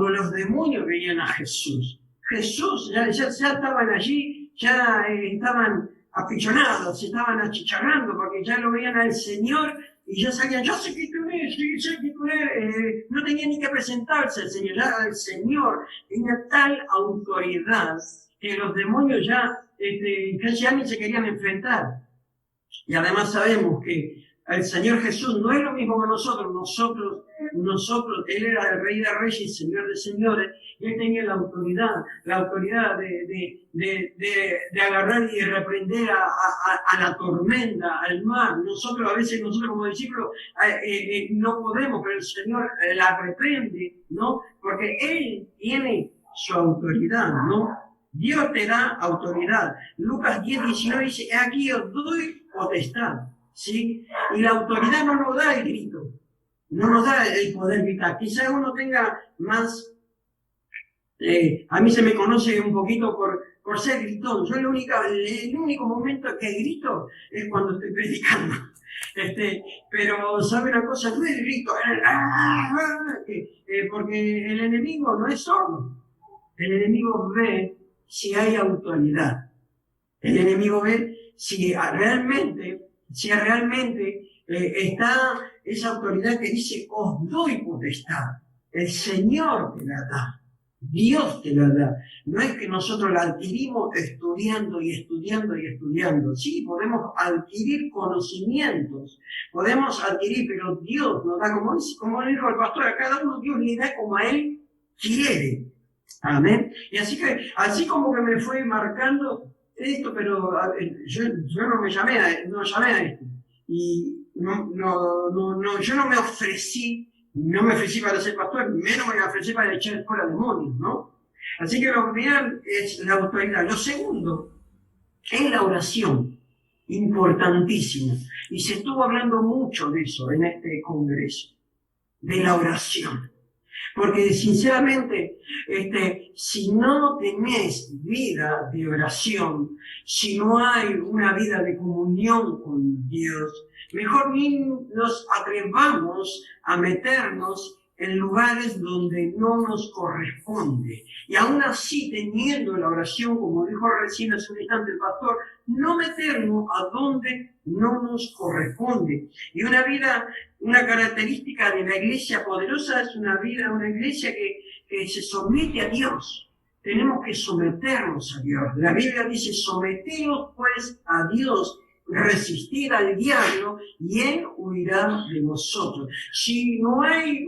los demonios veían a Jesús. Jesús, ya estaban allí, ya estaban aficionados, se estaban achicharrando porque ya lo veían al Señor y ya sabían, yo sé que tú eres, sé que tú eres. No tenía ni que presentarse al Señor, ya el Señor tenía tal autoridad que los demonios ya ni se querían enfrentar. Y además sabemos que el Señor Jesús no es lo mismo que nosotros, Él era el Rey de Reyes y Señor de Señores, y Él tenía la autoridad de agarrar y de reprender a la tormenta, al mar. Nosotros como discípulos no podemos, pero el Señor la reprende, ¿no? Porque Él tiene su autoridad, ¿no? Dios te da autoridad. Lucas 10:19 dice, aquí os doy potestad. ¿Sí? Y la autoridad no nos da el grito, no nos da el poder gritar. Quizá uno tenga más, a mí se me conoce un poquito por ser gritón. Yo el único momento que grito es cuando estoy predicando. Pero sabe una cosa, no es el grito, porque el enemigo no es sordo. El enemigo ve si hay autoridad. El enemigo ve si realmente está esa autoridad que dice, os doy potestad. El Señor te la da. Dios te la da. No es que nosotros la adquirimos estudiando y estudiando y estudiando. Sí, podemos adquirir conocimientos, podemos adquirir, pero Dios nos da, como dijo el pastor, a cada uno Dios le da como a Él quiere. Amén. Y así como que me fue marcando esto, pero yo no llamé a esto. Y yo no me ofrecí para ser pastor, menos me ofrecí para echar fuera demonios, ¿no? Así que lo primero es la autoridad. Lo segundo es la oración, importantísimo. Y se estuvo hablando mucho de eso en este congreso, de la oración. Porque sinceramente, si no tenés vida de oración, si no hay una vida de comunión con Dios, mejor ni nos atrevamos a meternos en lugares donde no nos corresponde. Y aún así, teniendo la oración, como dijo recién hace un instante el pastor, no meternos a donde no nos corresponde. Y una característica de la iglesia poderosa es una iglesia que se somete a Dios. Tenemos que someternos a Dios. La Biblia dice, someteos pues a Dios, resistir al diablo y él huirá de nosotros. Si no hay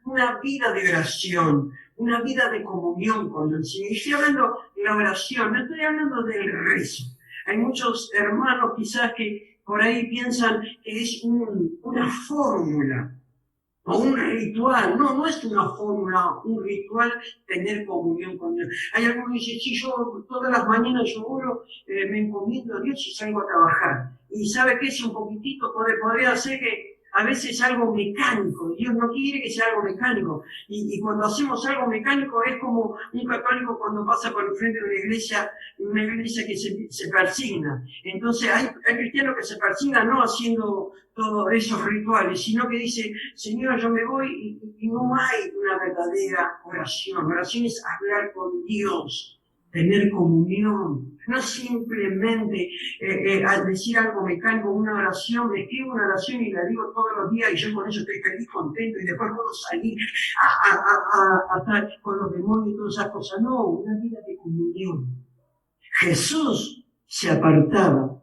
una vida de oración, una vida de comunión con el Señor, y estoy hablando de la oración, no estoy hablando del rezo. Hay muchos hermanos quizás que por ahí piensan que es una fórmula o un ritual. No es una fórmula, un ritual tener comunión con Dios. Hay algunos que dicen, sí, yo todas las mañanas yo oro, me encomiendo a Dios y salgo a trabajar. Y sabe que es un poquitito, podría ser que a veces es algo mecánico. Dios no quiere que sea algo mecánico. Y cuando hacemos algo mecánico es como un católico cuando pasa por el frente de una iglesia que se persigna. Entonces hay cristianos que se persignan no haciendo todos esos rituales, sino que dice, Señor, yo me voy y no hay una verdadera oración. Oración es hablar con Dios, tener comunión, no simplemente al decir algo mecánico, una oración, escribo una oración y la digo todos los días y yo con eso estoy feliz, contento y después puedo salir a estar con los demonios y todas esas cosas. No, una vida de comunión. Jesús se apartaba,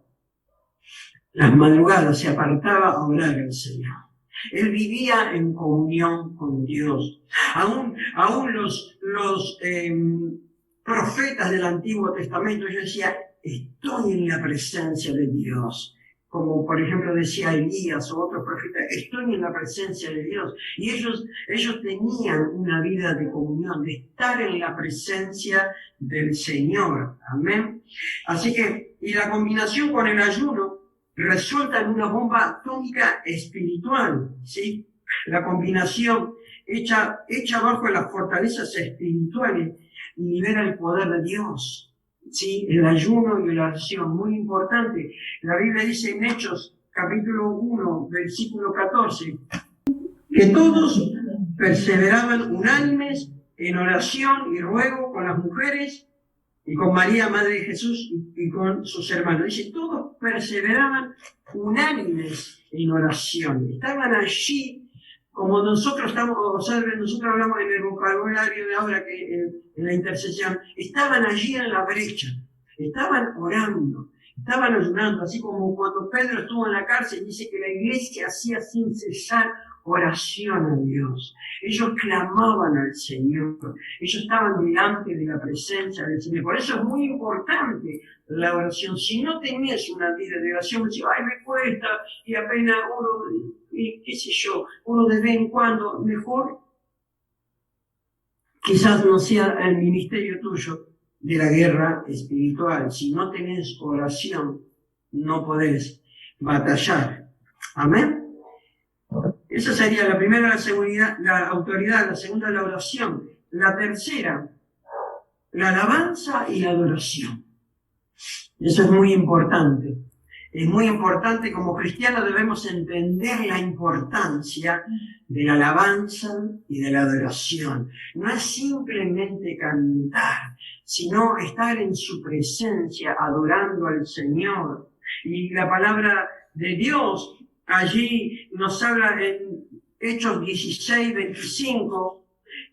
las madrugadas se apartaba a orar al Señor. Él vivía en comunión con Dios. Aún los profetas del Antiguo Testamento, yo decía, estoy en la presencia de Dios. como por ejemplo decía Elías o otros profetas, estoy en la presencia de Dios. Y ellos tenían una vida de comunión, de estar en la presencia del Señor. Amén. Así que, y la combinación con el ayuno resulta en una bomba atómica espiritual, ¿sí? La combinación hecha bajo las fortalezas espirituales libera el poder de Dios. ¿Sí? El ayuno y la oración, muy importante. La Biblia dice en Hechos, capítulo 1, versículo 14, que todos perseveraban unánimes en oración y ruego con las mujeres y con María, Madre de Jesús, y con sus hermanos. Dice, todos perseveraban unánimes en oración. Estaban allí, como nosotros nosotros hablamos en el vocabulario de ahora, que en la intercesión, estaban allí en la brecha, estaban orando, estaban ayunando, así como cuando Pedro estuvo en la cárcel, dice que la iglesia hacía sin cesar oración a Dios. Ellos clamaban al Señor, ellos estaban delante de la presencia del Señor. Por eso es muy importante la oración. Si no tenías una vida de oración, decís, ay, me cuesta, y apenas uno, y qué sé yo, uno de vez en cuando, mejor quizás no sea el ministerio tuyo de la guerra espiritual. Si no tenés oración, no podés batallar. Amén. Esa sería la primera, la seguridad, la autoridad, la segunda, la oración. La tercera, la alabanza y la adoración. Eso es muy importante. Es muy importante, como cristianos debemos entender la importancia de la alabanza y de la adoración. No es simplemente cantar, sino estar en su presencia, adorando al Señor. Y la palabra de Dios allí nos habla en Hechos 16, 25,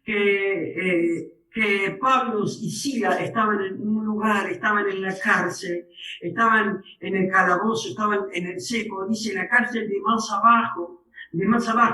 que Pablo y Silas estaban en un lugar, estaban en la cárcel, estaban en el calabozo, estaban en el cepo, dice la cárcel de más abajo.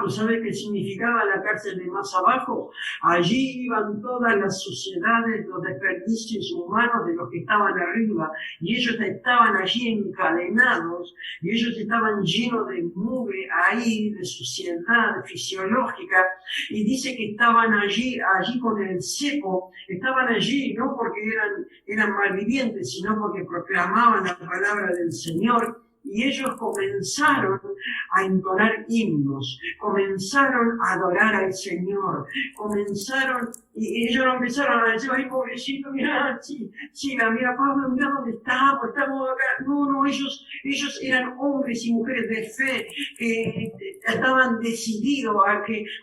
¿Sabe qué significaba la cárcel de más abajo? Allí iban todas las suciedades, los desperdicios humanos de los que estaban arriba, y ellos estaban allí encadenados, y ellos estaban llenos de mugre ahí, de suciedad fisiológica, y dice que estaban allí con el cepo, estaban allí no porque eran malvivientes, sino porque proclamaban la palabra del Señor. Y ellos comenzaron a entonar himnos, comenzaron a adorar al Señor, y ellos empezaron a decir, ay, pobrecito, mira, mira, Pablo, mira dónde estamos acá. No, ellos eran hombres y mujeres de fe, que estaban decididos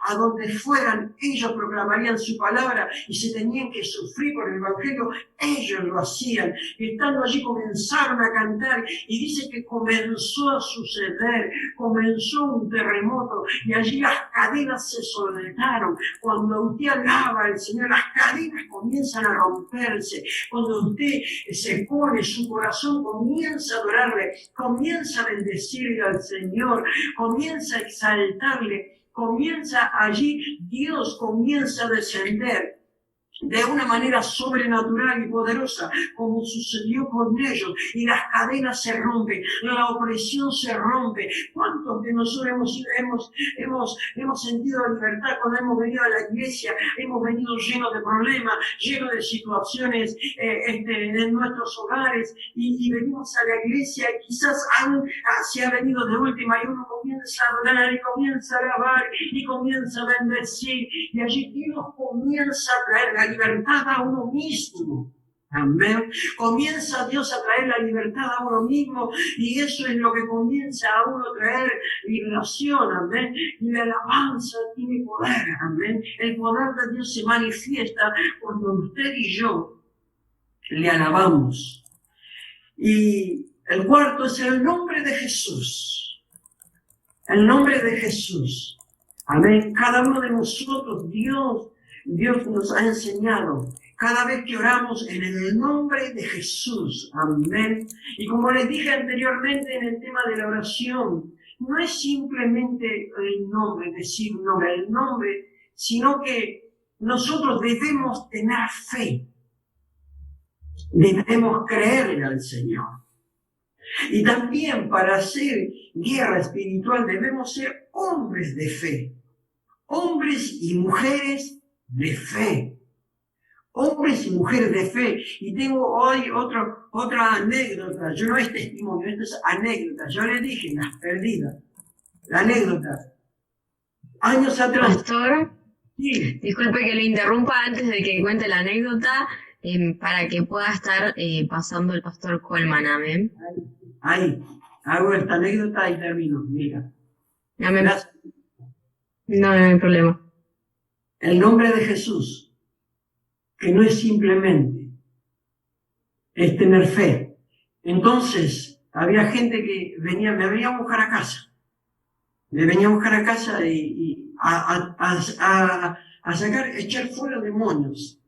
a donde fueran, ellos proclamarían su palabra, y se tenían que sufrir por el Evangelio, ellos lo hacían. Estando allí comenzaron a cantar, y dice que comenzó a suceder, comenzó un terremoto, y allí las cadenas se soltaron. Cuando usted alaba al Señor, las cadenas comienzan a romperse. Cuando usted se pone, su corazón comienza a adorarle, comienza a bendecirle al Señor, comienza a exaltarle, comienza allí, Dios comienza a descender de una manera sobrenatural y poderosa, como sucedió con ellos, y las cadenas se rompen, la opresión se rompe. ¿Cuántos de nosotros hemos sentido la libertad cuando hemos venido a la iglesia? Hemos venido llenos de problemas, llenos de situaciones en nuestros hogares, y venimos a la iglesia, y quizás se ha venido de última, y uno comienza a adorar, y comienza a alabar, y comienza a bendecir, y allí Dios comienza a traer la libertad a uno mismo. Amén. Comienza Dios a traer la libertad a uno mismo, y eso es lo que comienza a uno a traer liberación. Amén. Y la alabanza tiene poder. Amén. El poder de Dios se manifiesta cuando usted y yo le alabamos. Y el cuarto es el nombre de Jesús. El nombre de Jesús. Amén. Cada uno de nosotros, Dios nos ha enseñado, cada vez que oramos en el nombre de Jesús. Amén. Y como les dije anteriormente en el tema de la oración, no es simplemente el nombre, decir el nombre, sino que nosotros debemos tener fe. Debemos creerle al Señor. Y también para hacer guerra espiritual debemos ser hombres de fe, hombres y mujeres de fe. Hombres y mujeres de fe. Y tengo hoy otra anécdota. Yo no es testimonio, esto es anécdota. Yo le dije, las perdidas. La anécdota. Años atrás. Pastor, Sí. disculpe que le interrumpa antes de que cuente la anécdota, para que pueda estar pasando el pastor Coleman, amén. Ahí. Hago esta anécdota y termino. Mira. Amén. Gracias. No hay problema. El nombre de Jesús, que no es simplemente, es tener fe. Entonces, había gente que me venía a buscar a casa. Me venía a buscar a casa y a echar fuera demonios.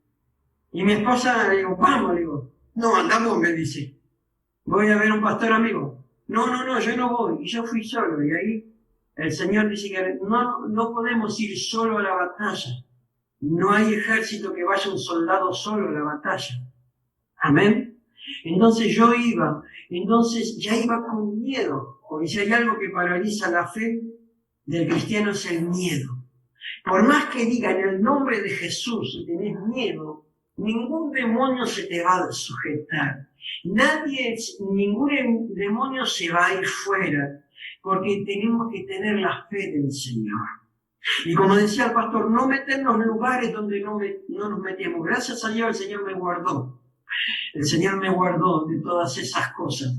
Y mi esposa, le digo, vamos, le digo, no, andamos, me dice, voy a ver a un pastor amigo. No, yo no voy. Y yo fui solo. Y ahí el Señor dice que no podemos ir solo a la batalla. No hay ejército que vaya un soldado solo a la batalla. Amén. Entonces yo ya iba con miedo, porque si hay algo que paraliza la fe del cristiano es el miedo. Por más que diga en el nombre de Jesús, si tenés miedo, ningún demonio se te va a sujetar. Ningún demonio se va a ir fuera, porque tenemos que tener la fe del Señor. Y como decía el pastor, no meternos en lugares donde no nos metemos. Gracias a Dios el Señor me guardó. El Señor me guardó de todas esas cosas.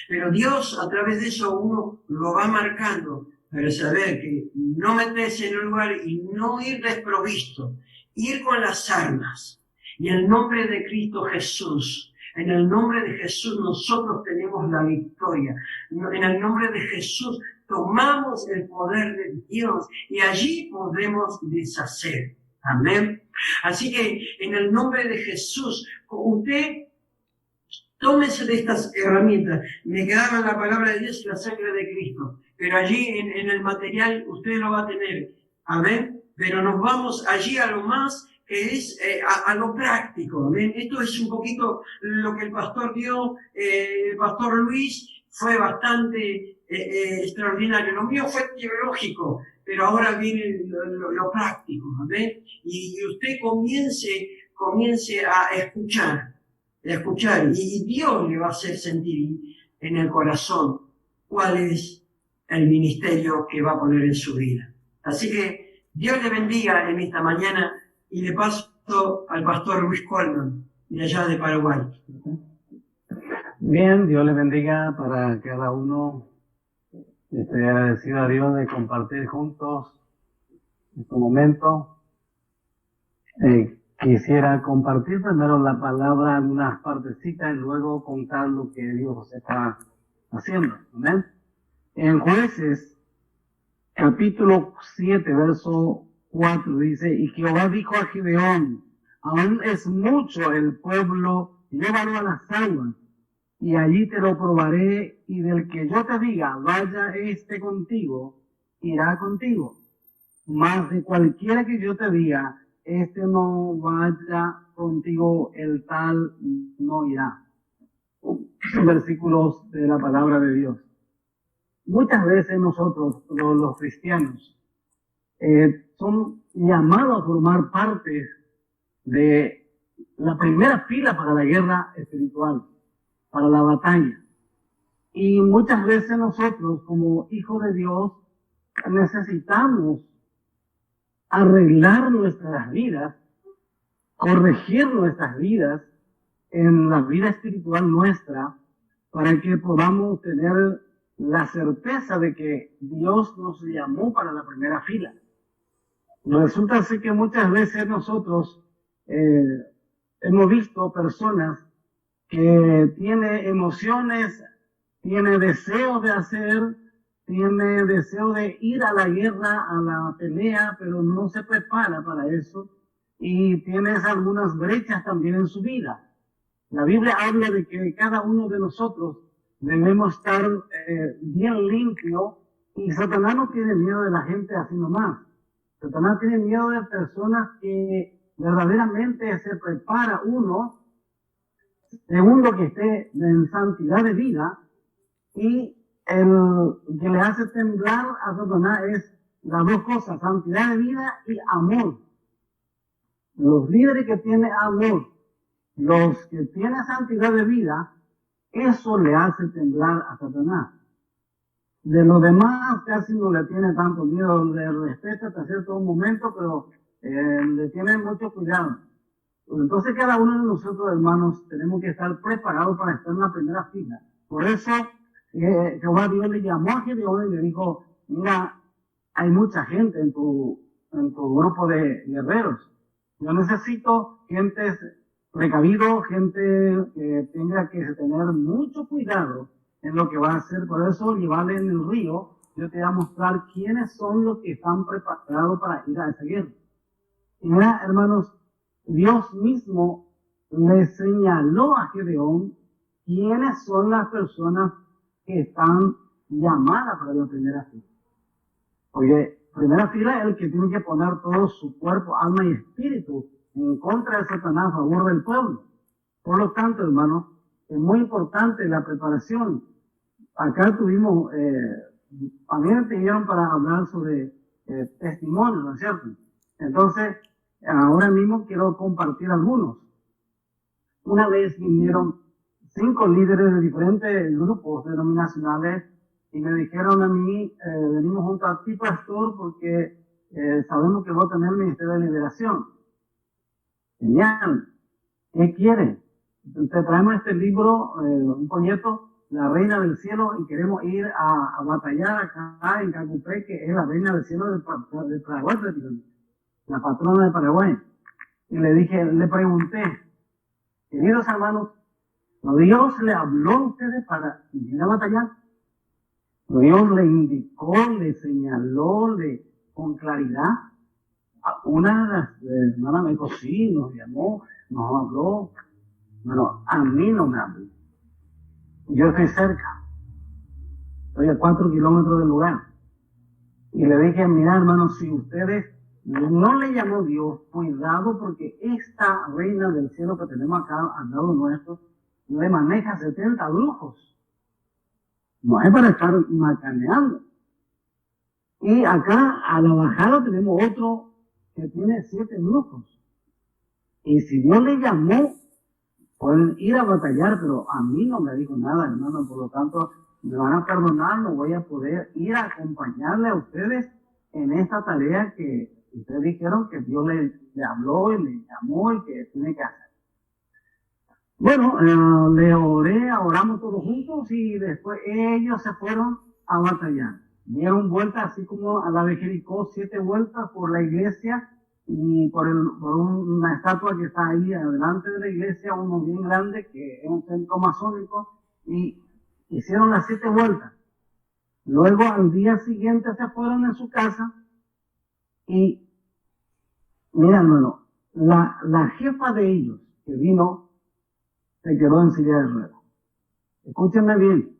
Pero Dios a través de eso uno lo va marcando para saber que no meterse en un lugar y no ir desprovisto. Ir con las armas. Y en el nombre de Cristo Jesús, en el nombre de Jesús nosotros tenemos la victoria. En el nombre de Jesús tomamos el poder de Dios y allí podemos deshacer. Amén. Así que en el nombre de Jesús, usted tómese de estas herramientas. Me quedaba la palabra de Dios y la sangre de Cristo. Pero allí en el material usted lo va a tener. Amén. Pero nos vamos allí a lo más que es a lo práctico. Amén. Esto es un poquito lo que el pastor dio. El pastor Luis fue bastante extraordinario. Lo mío fue teológico, pero ahora viene lo práctico. Amén. Y usted comience a escuchar. Y Dios le va a hacer sentir en el corazón cuál es el ministerio que va a poner en su vida. Así que Dios le bendiga en esta mañana y le paso al pastor Luis Coleman, de allá de Paraguay. Bien, Dios le bendiga para cada uno. Estoy agradecido a Dios de compartir juntos este momento. Quisiera compartir primero la palabra en unas partecitas y luego contar lo que Dios está haciendo. ¿Amén? En Jueces, capítulo 7, verso 4, dice, y Jehová dijo a Gideón, aún es mucho el pueblo, llévalo a las aguas, y allí te lo probaré, y del que yo te diga, vaya contigo, irá contigo. Mas de cualquiera que yo te diga, no vaya contigo, el tal no irá. Son versículos de la palabra de Dios. Muchas veces nosotros, los cristianos, son llamados a formar parte de la primera fila para la guerra espiritual, para la batalla. Y muchas veces nosotros, como hijos de Dios, necesitamos arreglar nuestras vidas, corregir nuestras vidas en la vida espiritual nuestra, para que podamos tener la certeza de que Dios nos llamó para la primera fila. Resulta así que muchas veces nosotros hemos visto personas que tienen emociones, tienen deseo de hacer, tiene deseo de ir a la guerra, a la pelea, pero no se prepara para eso y tiene algunas brechas también en su vida. La Biblia habla de que cada uno de nosotros debemos estar bien limpio, y Satanás no tiene miedo de la gente así nomás. Satanás tiene miedo de personas que verdaderamente se prepara uno, segundo que esté en santidad de vida, Y el que le hace temblar a Satanás es las dos cosas, santidad de vida y amor. Los líderes que tienen amor, los que tienen santidad de vida, eso le hace temblar a Satanás. De los demás casi no le tiene tanto miedo, le respeta hasta cierto momento, pero le tiene mucho cuidado. Entonces cada uno de nosotros, hermanos, tenemos que estar preparados para estar en la primera fila. Por eso Jehová Dios le llamó a Gedeón y le dijo, mira, hay mucha gente en tu grupo de guerreros. Yo necesito gente precavido, gente que tenga que tener mucho cuidado en lo que va a hacer. Por eso, llevarle en el río, yo te voy a mostrar quiénes son los que están preparados para ir a esa guerra. Y mira, hermanos, Dios mismo le señaló a Gedeón quiénes son las personas que están llamadas para la primera fila. Porque primera fila es el que tiene que poner todo su cuerpo, alma y espíritu en contra de Satanás a favor del pueblo. Por lo tanto, hermanos, es muy importante la preparación. Acá tuvimos, a mí me pidieron para hablar sobre testimonio, ¿no es cierto? Entonces, ahora mismo quiero compartir algunos. Una vez vinieron 5 líderes de diferentes grupos denominacionales y me dijeron a mí, venimos junto a ti, pastor, porque sabemos que vos tenés el ministerio de liberación. Genial. ¿Qué quiere? Te traemos este libro, un folleto, La Reina del Cielo, y queremos ir a batallar acá en Cacupé, que es la Reina del Cielo de Paraguay, la patrona de Paraguay. Y le pregunté, queridos hermanos, ¿Dios le habló a ustedes para ir a batallar? Dios le indicó, le señaló, con claridad. Una de las hermanas me dijo, sí, nos llamó, nos habló. Bueno, a mí no me habló. Yo estoy cerca. Estoy a 4 kilómetros del lugar. Y le dije, mira, hermanos, si ustedes no le llamó Dios, cuidado, porque esta reina del cielo que tenemos acá al lado nuestro, le maneja 70 brujos. No es para estar macaneando. Y acá a la bajada tenemos otro que tiene 7 brujos. Y si Dios le llamó, pueden ir a batallar, pero a mí no me dijo nada, hermano. Por lo tanto, me van a perdonar, no voy a poder ir a acompañarle a ustedes en esta tarea que ustedes dijeron que Dios le habló y le llamó y que tiene que hacer. Bueno, le oramos todos juntos y después ellos se fueron a batallar. Dieron vueltas así como a la de Jericó, 7 vueltas por la iglesia y por una estatua que está ahí adelante de la iglesia, uno bien grande que es un centro masónico, y hicieron las 7 vueltas. Luego al día siguiente se fueron en su casa y, mira hermano, la jefa de ellos que vino se quedó en silla de ruedas. Escúchenme bien.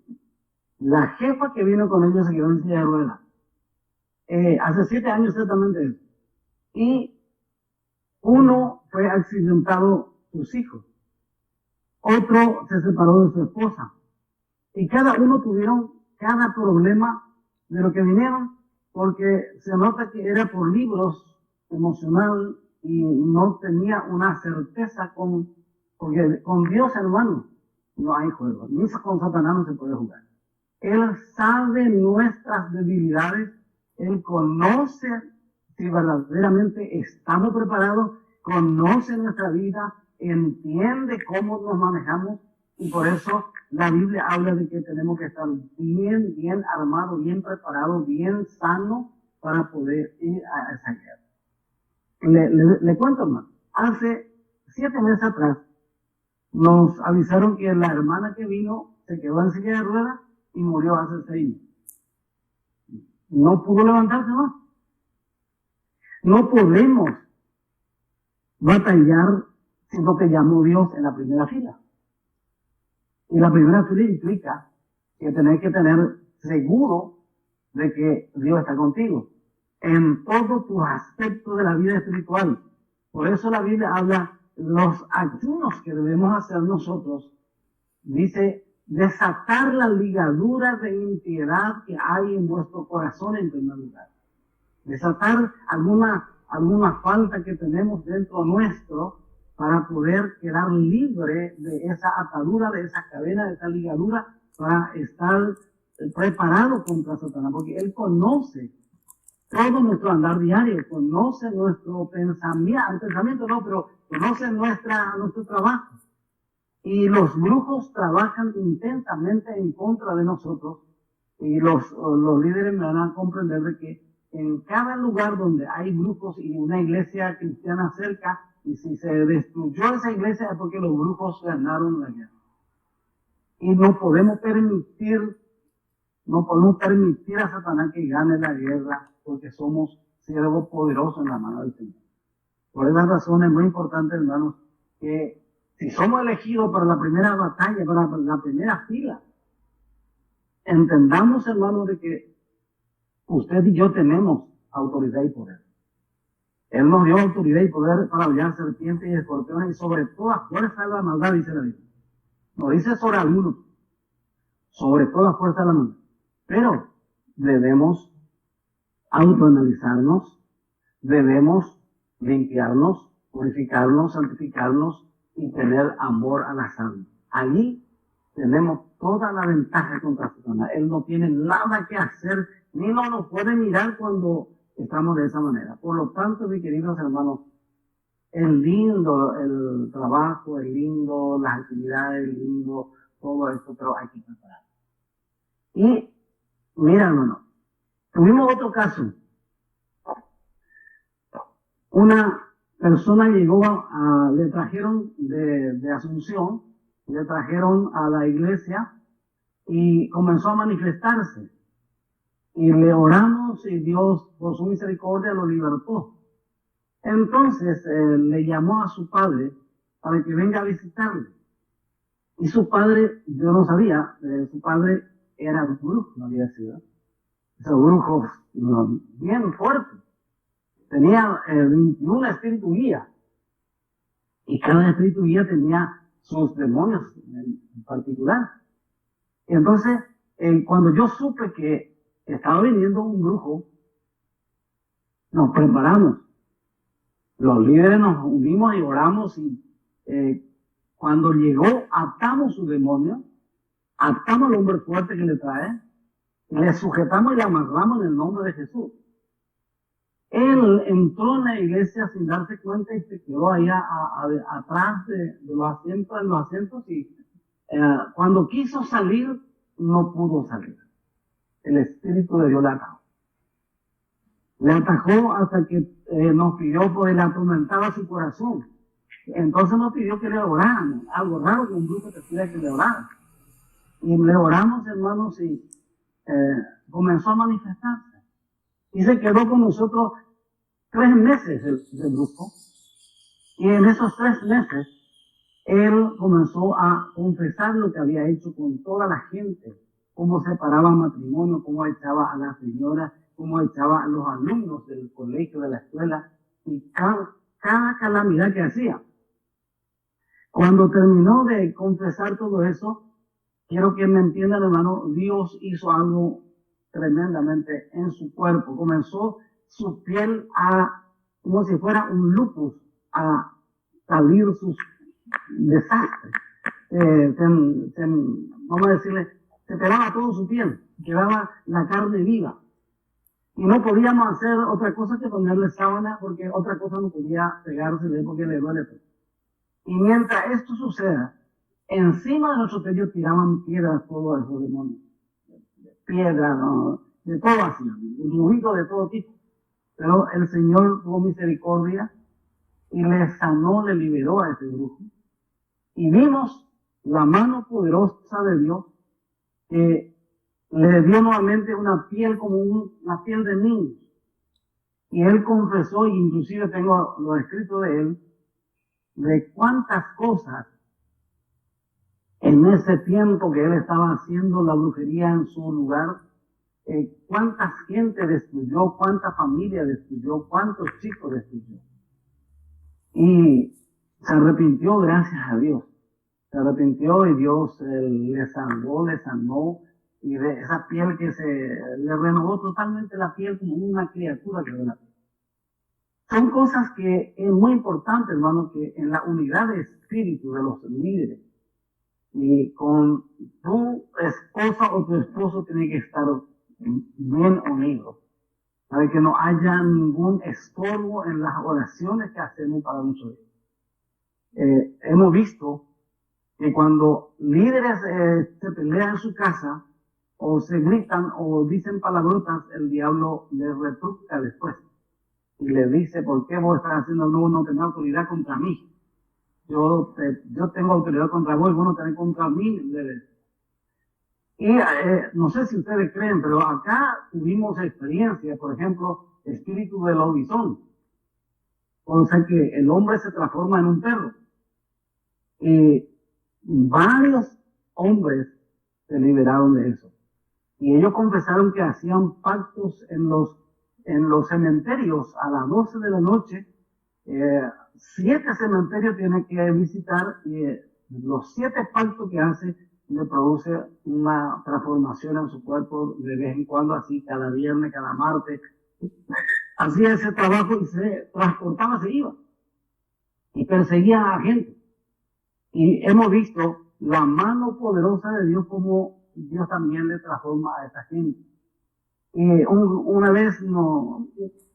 La jefa que vino con ellos se quedó en silla de ruedas. Hace 7 años exactamente eso. Y uno fue accidentado sus hijos. Otro se separó de su esposa. Y cada uno tuvieron cada problema de lo que vinieron, porque se nota que era por libros emocional y no tenía una certeza porque con Dios, hermano, no hay juego. Ni con Satanás no se puede jugar. Él sabe nuestras debilidades. Él conoce si verdaderamente estamos preparados, conoce nuestra vida, entiende cómo nos manejamos, y por eso la Biblia habla de que tenemos que estar bien armados, bien preparados, bien sanos para poder ir a esa guerra. Le cuento, hermano. Hace 7 meses atrás, nos avisaron que la hermana que vino se quedó en silla de ruedas y murió hace 6 años. No pudo levantarse más. No podemos batallar sin lo que llamó Dios en la primera fila. Y la primera fila implica que tenés que tener seguro de que Dios está contigo en todos tus aspectos de la vida espiritual. Por eso la Biblia habla los ayunos que debemos hacer nosotros. Dice, desatar la ligadura de impiedad que hay en vuestro corazón en primer lugar. Desatar alguna falta que tenemos dentro nuestro para poder quedar libre de esa atadura, de esa cadena, de esa ligadura, para estar preparado contra Satanás, porque él conoce todo nuestro andar diario, conoce nuestro pensamiento no, pero conoce nuestro trabajo. Y los brujos trabajan intensamente en contra de nosotros, y los líderes me van a comprender de que en cada lugar donde hay brujos y una iglesia cristiana cerca, y si se destruyó esa iglesia es porque los brujos ganaron la guerra. Y no podemos permitir a Satanás que gane la guerra, porque somos siervos poderosos en la mano del Señor. Por esa razón es muy importante, hermanos, que si somos elegidos para la primera batalla, para la primera fila, entendamos, hermanos, de que usted y yo tenemos autoridad y poder. Él nos dio autoridad y poder para hollar serpientes y escorpiones y sobre toda fuerza de la maldad, dice la Biblia. No dice sobre algunos, sobre toda fuerza de la maldad. Pero debemos autoanalizarnos, debemos limpiarnos, purificarnos, santificarnos y tener amor a las almas. Allí tenemos toda la ventaja contra Satanás. Él no tiene nada que hacer, ni nos puede mirar cuando estamos de esa manera. Por lo tanto, mis queridos hermanos, es lindo el trabajo, es lindo las actividades, es lindo todo esto, pero hay que preparar. Y mira, hermano, tuvimos otro caso. Una persona llegó le trajeron de Asunción, le trajeron a la iglesia y comenzó a manifestarse. Y le oramos y Dios, por su misericordia, lo libertó. Entonces le llamó a su padre para que venga a visitarle. Y su padre, yo no sabía, su padre era un brujo, no había sido. Ese brujo bien fuerte. Tenía 21 espíritus guía. Y cada espíritu guía tenía sus demonios en particular. Y entonces, cuando yo supe que estaba viniendo un brujo, nos preparamos. Los líderes nos unimos y oramos y cuando llegó, atamos su demonio, atamos al hombre fuerte que le trae, le sujetamos y le amarramos en el nombre de Jesús. Él entró en la iglesia sin darse cuenta y se quedó ahí atrás de los asientos, y cuando quiso salir, no pudo salir. El Espíritu de Dios le atajó. Le atajó hasta que nos pidió, porque le atormentaba su corazón. Entonces nos pidió que le oráramos. Algo raro que un grupo te pida que le oráramos. Y le oramos, hermanos, y comenzó a manifestarse. Y se quedó con nosotros 3 meses el grupo. Y en esos 3 meses, él comenzó a confesar lo que había hecho con toda la gente. Cómo separaba matrimonio, cómo echaba a la señora, cómo echaba a los alumnos del colegio, de la escuela, y cada calamidad que hacía. Cuando terminó de confesar todo eso, quiero que me entiendan, hermano, Dios hizo algo tremendamente en su cuerpo. Comenzó su piel como si fuera un lupus, a salir sus desastres. Vamos a decirle, se pelaba todo su piel, quedaba la carne viva. Y no podíamos hacer otra cosa que ponerle sábana, porque otra cosa no podía pegársele porque le duele todo. Y mientras esto suceda, encima de nuestro techo tiraban piedras todos esos demonios. Piedras, ¿no? De todo así, ruido de todo tipo. Pero el Señor tuvo misericordia y le sanó, le liberó a ese brujo. Y vimos la mano poderosa de Dios que le dio nuevamente una piel como una piel de niño. Y él confesó, y inclusive tengo lo escrito de él, de cuántas cosas en ese tiempo que él estaba haciendo la brujería en su lugar, cuánta gente destruyó, cuánta familia destruyó, cuántos chicos destruyó. Y se arrepintió, gracias a Dios. se arrepintió y Dios le salvó, le sanó, y de esa piel que le renovó totalmente la piel como una criatura que renace. Son cosas que es muy importante, hermano, que en la unidad de espíritu de los líderes, y con tu esposa o tu esposo tiene que estar bien unidos, para que no haya ningún estorbo en las oraciones que hacemos para nosotros. Hemos visto que cuando líderes se pelean en su casa, o se gritan o dicen palabrotas, el diablo les retruca después y les dice: ¿por qué vos estás haciendo? No tenés autoridad contra mí. Yo tengo autoridad contra vos y vos no tenés contra mí. Y no sé si ustedes creen, pero acá tuvimos experiencia, por ejemplo, espíritu de lobizón. O sea que el hombre se transforma en un perro. Y varios hombres se liberaron de eso. Y ellos confesaron que hacían pactos en los cementerios a las 12 de la noche. 7 cementerios tiene que visitar, y los 7 pactos que hace le produce una transformación en su cuerpo de vez en cuando, así cada viernes, cada martes. Hacía ese trabajo y se transportaba, se iba y perseguía a gente. Y hemos visto la mano poderosa de Dios, como Dios también le transforma a esa gente. Y una vez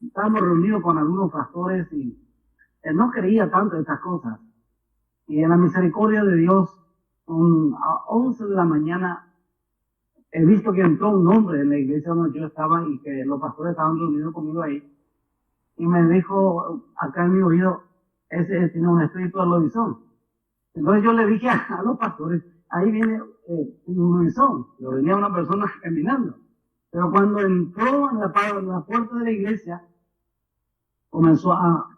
estábamos reunidos con algunos pastores y él no creía tanto en estas cosas. Y en la misericordia de Dios, a 11 de la mañana, he visto que entró un hombre en la iglesia donde yo estaba y que los pastores estaban reunidos conmigo ahí. Y me dijo acá en mi oído: ese tiene un espíritu de lobizón. Entonces yo le dije a los pastores: ahí viene un lobizón. Pero venía una persona caminando. Pero cuando entró en la puerta de la iglesia, comenzó a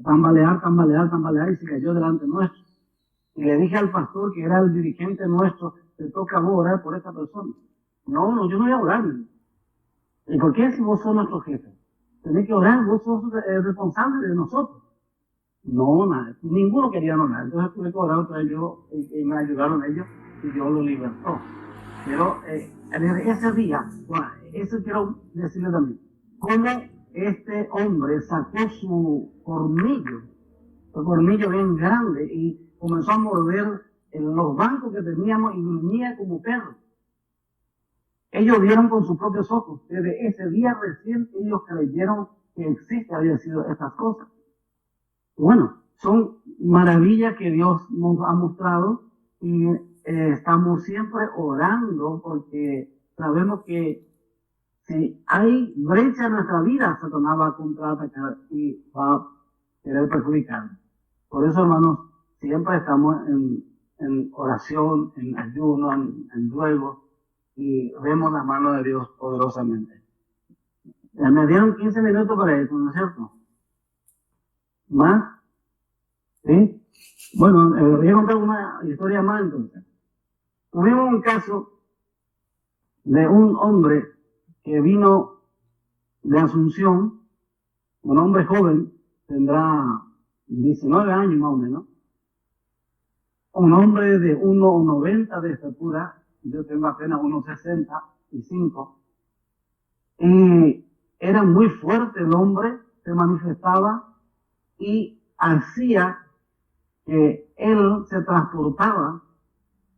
tambalear y se cayó delante nuestro. Y le dije al pastor, que era el dirigente nuestro: te toca a vos orar por esta persona. No, yo no voy a orar. ¿Y por qué, si vos sos nuestro jefe? Tenés que orar, vos sos responsable de nosotros. No, nada, ninguno quería orar. Entonces tuve que orar otra vez yo, y me ayudaron ellos, y Dios lo libertó. Pero ese día, eso quiero decirle también, cómo este hombre sacó su cornillo bien grande, y comenzó a morder en los bancos que teníamos y gruñía como perro. Ellos vieron con sus propios ojos. Desde ese día recién ellos creyeron que habían sido estas cosas. Bueno, son maravillas que Dios nos ha mostrado, y estamos siempre orando, porque sabemos que si hay brecha en nuestra vida, Satanás va a contraatacar y va a querer perjudicarnos. Por eso, hermanos, siempre estamos en oración, en ayuno, en ruego, y vemos la mano de Dios poderosamente. Me dieron 15 minutos para eso, ¿no es cierto? ¿Más? ¿Sí? Bueno, voy a contar una historia más entonces. Tuvimos un caso de un hombre que vino de Asunción, un hombre joven, tendrá 19 años más o menos, un hombre de 1,90 de estatura, yo tengo apenas 1,65, y era muy fuerte el hombre, se manifestaba y hacía que él se transportaba.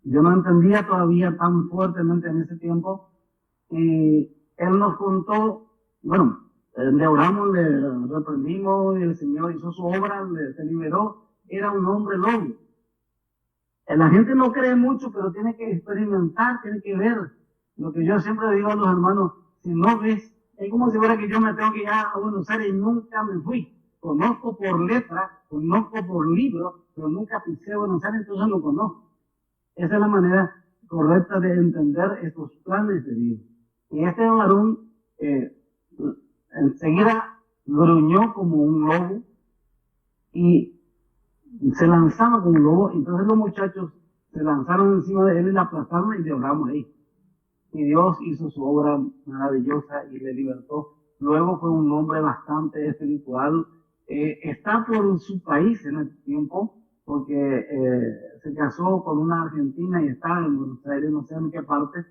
Yo no entendía todavía tan fuertemente en ese tiempo, y él nos contó, bueno, le oramos, le reprendimos, y el Señor hizo su obra, se liberó. Era un hombre lobo. La gente no cree mucho, pero tiene que experimentar, tiene que ver. Lo que yo siempre le digo a los hermanos: si no ves, es como si fuera que yo me tengo que ir a Buenos Aires y nunca me fui. Conozco por letra, conozco por libro, pero nunca pisé Buenos Aires, entonces no conozco. Esa es la manera correcta de entender estos planes de Dios. Y este varón enseguida gruñó como un lobo y se lanzaba como un lobo. Entonces los muchachos se lanzaron encima de él y le aplastaron, y le oramos ahí. Y Dios hizo su obra maravillosa y le libertó. Luego fue un hombre bastante espiritual. Está por su país en el tiempo, porque se casó con una argentina y está en Buenos Aires, no sé en qué parte,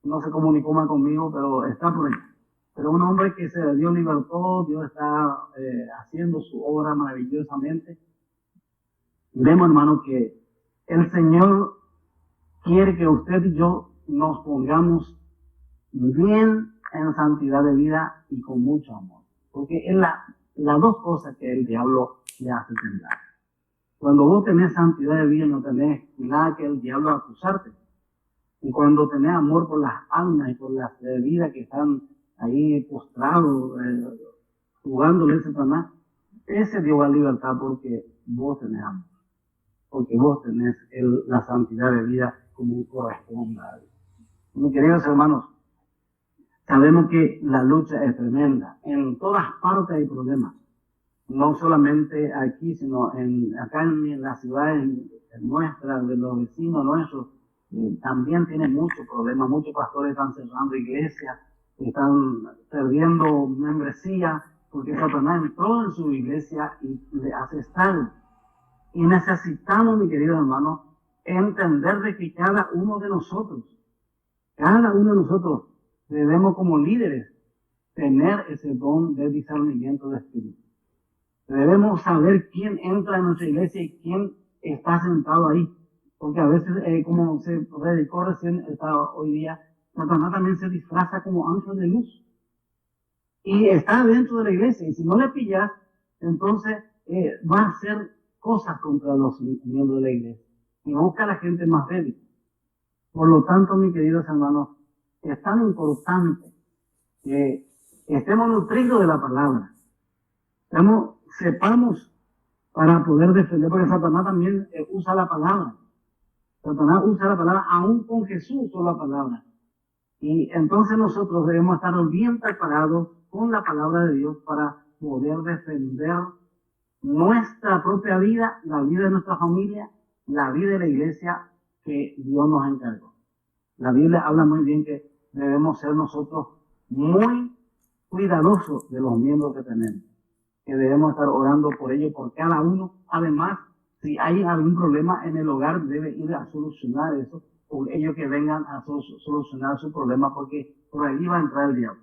no se comunicó más conmigo, pero está por ahí. Pero un hombre que se dio libertad, Dios está haciendo su obra maravillosamente. Vemos, hermano, que el Señor quiere que usted y yo nos pongamos bien en santidad de vida y con mucho amor. Porque es las dos cosas que el diablo le hace temblar. Cuando vos tenés santidad de vida, no tenés nada que el diablo acusarte. Y cuando tenés amor por las almas y por las vidas que están ahí postrados, jugándole a Satanás, ese Dios va a libertad porque vos tenés amor. Porque vos tenés la santidad de vida como corresponde a Dios. Mis queridos hermanos, sabemos que la lucha es tremenda. En todas partes hay problemas. No solamente aquí, sino acá en las ciudades nuestras, de los vecinos nuestros, también tienen muchos problemas. Muchos pastores están cerrando iglesias, están perdiendo membresía, porque Satanás entró en su iglesia y le hace estar. Y necesitamos, mi querido hermano, entender de que cada uno de nosotros debemos como líderes tener ese don de discernimiento de espíritu. Debemos saber quién entra en nuestra iglesia y quién está sentado ahí. Porque a veces, como se predicó recién hoy día, Satanás también se disfraza como ángel de luz. Y está dentro de la iglesia. Y si no le pillas, entonces va a hacer cosas contra los miembros de la iglesia. Y busca a la gente más débil. Por lo tanto, mis queridos hermanos, es tan importante que estemos nutridos de la palabra. Sepamos para poder defender, porque Satanás también usa la palabra. Satanás usa la palabra, aún con Jesús usó la palabra. Y entonces nosotros debemos estar bien preparados con la palabra de Dios para poder defender nuestra propia vida, la vida de nuestra familia, la vida de la iglesia que Dios nos encargó. La Biblia habla muy bien que debemos ser nosotros muy cuidadosos de los miembros que tenemos, que debemos estar orando por ellos, por cada uno. Además, si hay algún problema en el hogar, debe ir a solucionar eso, por ellos que vengan a solucionar su problema, porque por ahí va a entrar el diablo.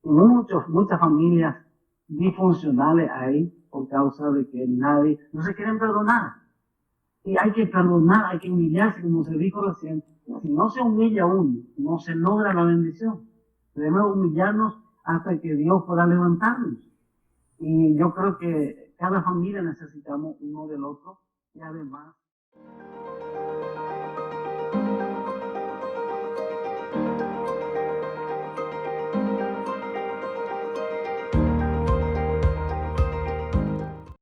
Y muchas familias disfuncionales hay por causa de que no se quieren perdonar. Y hay que perdonar, hay que humillarse, como se dijo recién. Si no se humilla uno, no se logra la bendición. Debemos humillarnos hasta que Dios pueda levantarnos. Y yo creo que cada familia necesitamos uno del otro y además...